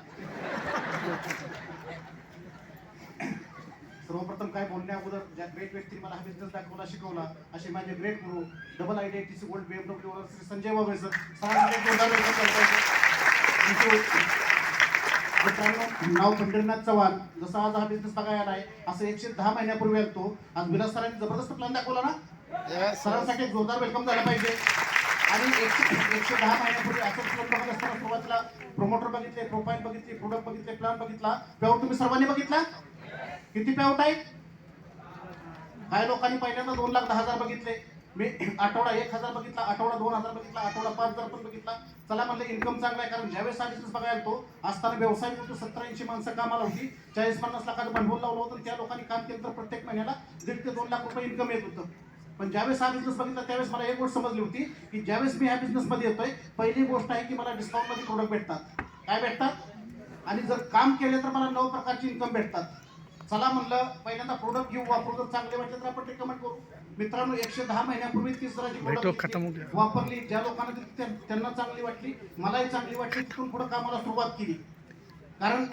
[SPEAKER 2] सर्वप्रथम काय बोलण्या अगोदर ज्या ग्रेट व्यक्तीने मला हा बिझनेस दाखवला, शिकवला, असे माझे great guru double IITC gold BMW owner Shri Sanjay Babu sir, नाव पंढरीनाथ चव्हाण. जसं आज हा बिझनेस बघायला आहे असं 110 महिन्यापूर्वी आलतो. आज विलास सरांनी जबरदस्त प्लॅन दाखवला ना, सरांसाठी एक जोरदार वेलकम झालं पाहिजे. आणि 110 महिन्यापूर्वी असं प्लॅन बघत असताना सुरुवातीला प्रोमोटर बघितले, प्रोफाईल बघितली, प्रोडक्ट बघितले, प्लॅन बघितला, पेआउट तुम्ही सर्वांनी बघितला. किती पेआउट आहे? काही लोकांनी पहिल्यांदा 2,10,000 बघितले, मी आठवडा 1,000 बघितला, आठवडा 2,000 बघितला, आठवडा 5,000 पण बघितला. चला म्हणलं इन्कम चांगला आहे, कारण ज्यावेळेस हा बिझनेस बघायला तो असताना व्यवसाय होतो, 70-80 माणसं कामाला होती, 40-50 लाखाचं भांडवल लावलं होतं. त्या लोकांनी काम केलं तर प्रत्येक महिन्याला 1.5 ते 2 लाख रुपये इन्कम येत होतं. पण ज्यावेळेस हा बिझनेस बघितला त्यावेळेस मला एक गोष्ट समजली होती की ज्यावेळेस मी ह्या बिझनेसमध्ये येतोय, पहिली गोष्ट आहे की मला डिस्काउंटमध्ये प्रोडक्ट भेटतात. काय भेटतात? आणि जर काम केले तर मला 9 प्रकारची इन्कम भेटतात. चला म्हणलं पहिल्यांदा प्रोडक्ट घेऊ, वापरू, जर चांगले वाटले तर आपण रिकमेंड करू. मित्रांनो 110 महिन्यापूर्वी 30 हजाराची प्रोडक्ट वापरली, ज्या लोकांना त्यांना चांगली वाटली, मलाही चांगली वाटली. तिथून पुढे कामाला सुरुवात केली. कारण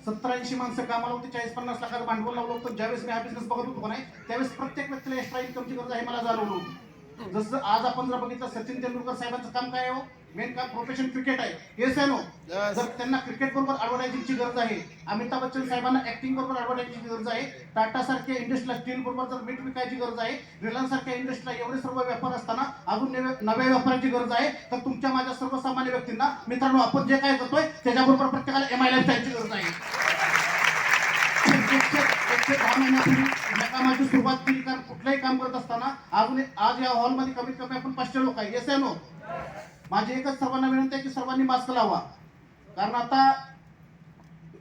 [SPEAKER 2] 70-80 माणसं कामाला होती, 40-50 लाखाचं भांडवल लावलं होतं. ज्यावेळेस मी हा बिझनेस बघत होतो नाही त्यावेळेस प्रत्येक व्यक्तीला एक्स्ट्रा इन्कमची गरज आहे मला जाणवलं होतं. जसं आज आपण जर बघितलं सचिन तेंडुलकर साहेबांचं काम काय आहे हो?
[SPEAKER 6] मेन काम प्रोफेशन क्रिकेट आहे. येस आहे नो.
[SPEAKER 3] Yes.
[SPEAKER 6] जर त्यांना क्रिकेट बरोबर ॲडव्हर्टायझिंगची गरज आहे, अमिताभ बच्चन साहेबांना ऍक्टिंग बरोबर ॲडव्हर्टायझिंगची गरज आहे, टाटा सारख्या इंडस्ट्रीला स्टील बरोबर जर मीठ विकायची गरज आहे, रिलायन्स सारख्या इंडस्ट्रीला एवढे सर्व व्यापार असताना अजून नव्या व्यापाराची गरज आहे, तर तुमच्या माझ्या सर्वसामान्य व्यक्तींना मित्रांनो आपण जे काय करतोय त्याच्याबरोबर प्रत्येकाला MI लाईफस्टाईलची गरज आहे. 110 महिन्यापूर्वी या कामाची सुरुवात केली, कारण कुठलंही काम करत असताना आज या हॉलमध्ये कमीत कमी आपण 500 लोक आहे. येस आहे नो. माझी एकच सर्वांना विनंती आहे की सर्वांनी मास्क लावा, कारण आता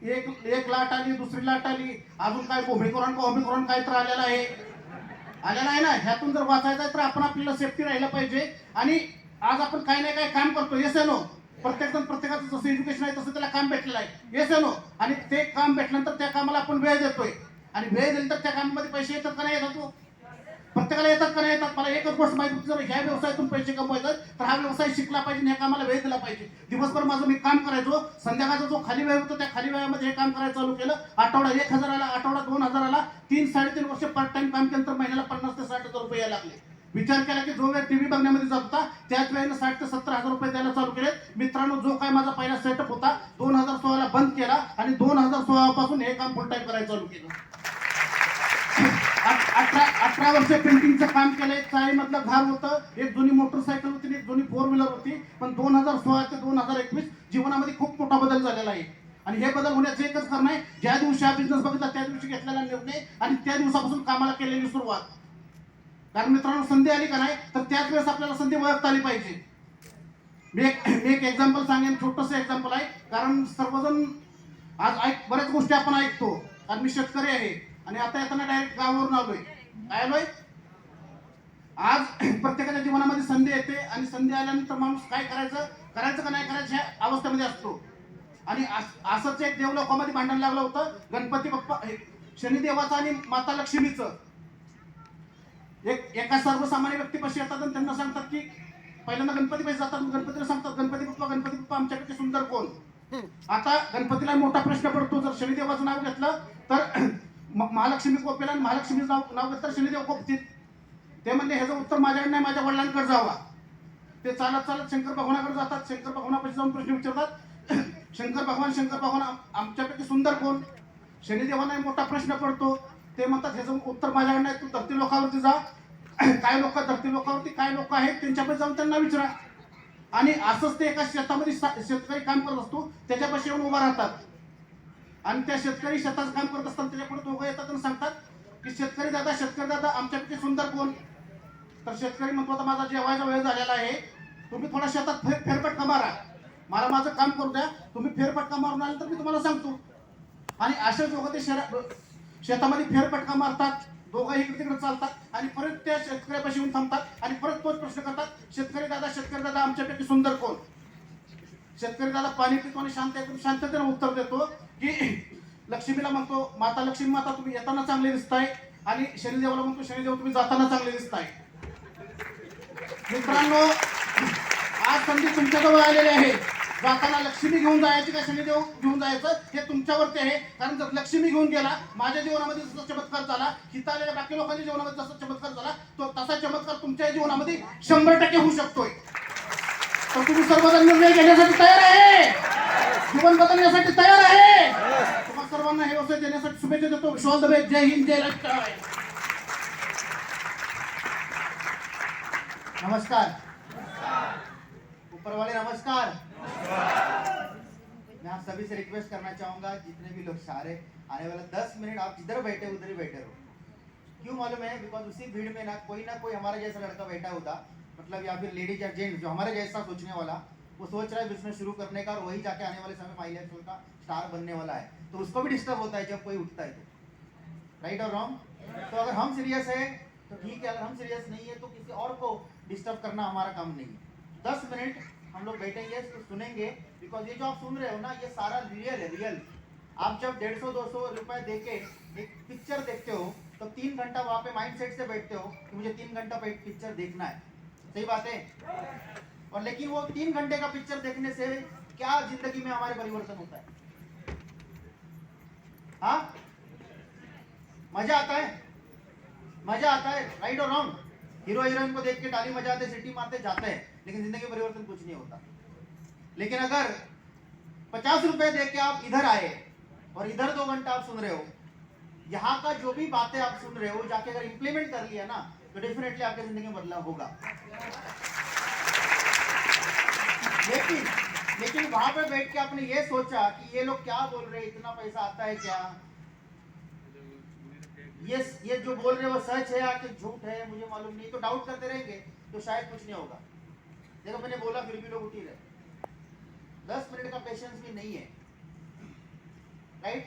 [SPEAKER 6] एक लाट आली, दुसरी लाट आली, अजून काय ओमिक्रॉन काय तर आलेला आहे ना. ह्यातून जर वाचायचं आहे तर आपण आपल्याला सेफ्टी राहिलं पाहिजे. आणि आज आपण काही ना काही काम करतो. येस आहे नो. प्रत्येकाचं जसं एज्युकेशन आहे तसं त्याला काम भेटलेलं आहे. येस आहे नो. आणि ते काम भेटल्यानंतर त्या कामाला आपण वेळ देतोय, आणि वेळ दिल्यानंतर त्या कामामध्ये पैसे येतात का नाही येतात? प्रत्येकाला येतात का नाही येतात? मला एकच गोष्ट माहिती होती, जर ह्या व्यवसायातून पैसे कमवायचं तर हा व्यवसाय शिकला पाहिजे, ह्या कामाला वेळ दिला पाहिजे. दिवसभर माझं मी काम करायचो, संध्याकाळचा जो खाली वेळ होता त्या खाली वेळामध्ये हे काम करायला चालू केलं. आठवडा 1,000 आला, आठवडा 2,000 आला, 3-3.5 वर्ष पार्ट टाइम काम केलं तर महिन्याला 50,000 ते 60,000 रुपये यायला लागले. विचार केला की जो वेळ टीव्ही बघण्यामध्ये जात होता त्याच वेळेला 60,000 ते 70,000 रुपये द्यायला चालू केले. मित्रांनो, जो काय माझा पहिला सेटअप होता 2016 ला बंद केला, आणि 2016 पासून हे काम फुल टाइम करायला चालू केलं. 18 वर्ष पेंटिंगचं काम केलंय. चाळीमधलं घर होतं, एक जुनी मोटरसायकल होती, एक जुनी 4 व्हीलर होती, पण 2016 ते 2021 जीवनामध्ये खूप मोठा बदल झालेला आहे. आणि हे बदल होण्याचं एकच कारण आहे, ज्या दिवशी हा बिझनेस बघितला त्या दिवशी घेतलेला निर्णय आणि त्या दिवसापासून कामाला केलेली सुरुवात. कारण मित्रांनो, संधी आली का नाही तर त्याच वेळेस आपल्याला संधी ओळखता आली पाहिजे. मी एक एक्झाम्पल सांगेन, छोटंसं एक्झाम्पल आहे, कारण सर्वजण आज बऱ्याच गोष्टी आपण ऐकतो. कारण मी शेतकरी आहे आणि आता येताना डायरेक्ट गावावरून आलोय. आज प्रत्येकाच्या जीवनामध्ये संधी येते, आणि संधी आल्यानंतर माणूस काय करायचं का नाही करायचं ह्या अवस्थेमध्ये असतो. आणि असंच एक देवलोकामध्ये भांडण लागलं होतं गणपती बाप्पा, शनिदेवाचं आणि माता लक्ष्मीचं. एका सर्वसामान्य व्यक्तीपाशी येतात आणि त्यांना सांगतात की पहिल्यांदा गणपतीपाशी जातात, गणपतीला सांगतात गणपती बाप्पा आमच्याकडे सुंदर कोण. आता गणपतीला मोठा प्रश्न पडतो, जर शनिदेवाचं नाव घेतलं तर महालक्ष्मी कोपेला, आणि महालक्ष्मीचं नाव घेतलं तर शनिदेव कोपतील. ते म्हणले ह्याचं उत्तर माझ्याकडे नाही, माझ्या वडिलांकडे जावा. ते चालत शंकर भगवानाकडे जातात. शंकर भगवानापाशी जाऊन प्रश्न विचारतात, शंकर भगवान आमच्यापैकी सुंदर कोण. शनिदेवांना मोठा प्रश्न पडतो. ते म्हणतात ह्याचं उत्तर माझ्याकडे नाही, तू धरती लोकावरती जा. काय लोक धरती लोकावरती काय लोक आहेत त्यांच्यापाशी जाऊन त्यांना विचारा. आणि असंच ते एका शेतामध्ये शेतकरी काम करत असतो, त्याच्यापाशी येऊन उभा राहतात, आणि त्या शेतकरी शेताचं काम करत असताना त्याच्यापुढे दोघं येतात आणि सांगतात की शेतकरी दादा आमच्यापैकी सुंदर कोण. तर शेतकरी म्हणतो आता माझा जेवायचा वेळ झालेला आहे, तुम्ही थोडा शेतात फेरफटका मारा, मला माझं काम करू द्या, तुम्ही फेरफटका मारून आले तर मी तुम्हाला सांगतो. आणि अशा दोघं ते शेतामध्ये फेरफटका मारतात, दोघं इकडे तिकडे चालतात, आणि परत त्या शेतकऱ्यापाशी येऊन थांबतात आणि परत तोच प्रश्न करतात, शेतकरी दादा आमच्यापैकी सुंदर कोण. शेतकरी दादा पाणी पितो आणि शांततेने उत्तर देतो की लक्ष्मीला म्हणतो माता लक्ष्मी माता तुम्ही येताना चांगले दिसताय, आणि शनिदेवाला म्हणतो शनिदेव तुम्ही जाताना चांगले दिसताय. मित्रांनो, आज संधी तुमच्याजवळ आलेली आहे. जाताना लक्ष्मी घेऊन जायची का शनिदेव घेऊन जायचं हे तुमच्यावरती आहे. कारण जर लक्ष्मी घेऊन गेला, माझ्या जीवनामध्ये जसा चमत्कार झाला, हिता आलेल्या बाकी लोकांच्या जीवनामध्ये जसा चमत्कार झाला, तो तसा चमत्कार तुमच्या जीवनामध्ये 100% होऊ शकतोय. तर तुम्ही सर्वजण निर्णय घेण्यासाठी तयार आहे, जीवन बदलण्यासाठी तयार आहे. तुम्हाला सर्वांना हे व्यवसाय देण्यासाठी शुभेच्छा देतो. विश्वास दबे. जय हिंद, जय लष्कर. नमस्कार. ऊपर वाले नमस्कार. मैं आप सभी से रिक्वेस्ट करना चाहूंगा, जितने भी लोग सारे आने वाला 10 मिनट आप जिधर बैठे उधर ही बैठे रहो. क्यों मालूम है? बिकॉज उसी भीड़ में ना कोई हमारा जैसा लड़का बैठा होता, मतलब या फिर लेडीज या जेंट्स जो हमारे जैसा सोचने वाला, वो सोच रहा है बिजनेस शुरू करने का, और वही जाके आने वाले समय माई लाइफ का स्टार बनने वाला है, तो उसको भी डिस्टर्ब होता है जब कोई उठता है. तो राइट और रॉन्ग? तो अगर हम सीरियस है तो ठीक है, अगर हम सीरियस नहीं है तो किसी और को डिस्टर्ब करना हमारा काम नहीं है. 10 मिनट हम लोग बैठेंगे तो सुनेंगे, बिकॉज ये जो आप सुन रहे हो ना, ये सारा रियल है. रियल आप जब 150-200 रुपए देके एक पिक्चर देखते हो तो 3 घंटा वहाँ पे माइंड सेट से बैठते हो कि मुझे 3 घंटा पिक्चर देखना है. सही बात है? और लेकिन वो 3 घंटे का पिक्चर देखने से क्या जिंदगी में हमारे परिवर्तन होता है? हाँ, मजा आता है, मजा आता है. राइट और रॉन्ग? हीरो हीरोइन को देख के ताली बजाते, सिटी मारते, जाते हैं, लेकिन जिंदगी में परिवर्तन कुछ नहीं होता. लेकिन अगर 50 रुपए दे के आप इधर आए और इधर 2 घंटा आप सुन रहे हो, यहाँ का जो भी बातें आप सुन रहे हो जाके अगर इंप्लीमेंट कर लिया ना तो डेफिनेटली आपकी जिंदगी में बदलाव होगा। लेकिन वहां पे बैठ के आपने ये सोचा कि ये लोग क्या बोल रहे हैं, इतना पैसा आता है क्या, ये जो बोल रहे हैं वो सच है या कि झूठ है, मुझे मालूम नहीं, तो डाउट करते रहेंगे तो शायद कुछ नहीं होगा। देखो मैंने बोला फिर भी लोग उठ ही रहे, 10 मिनट का पेशेंस भी नहीं है, राइट।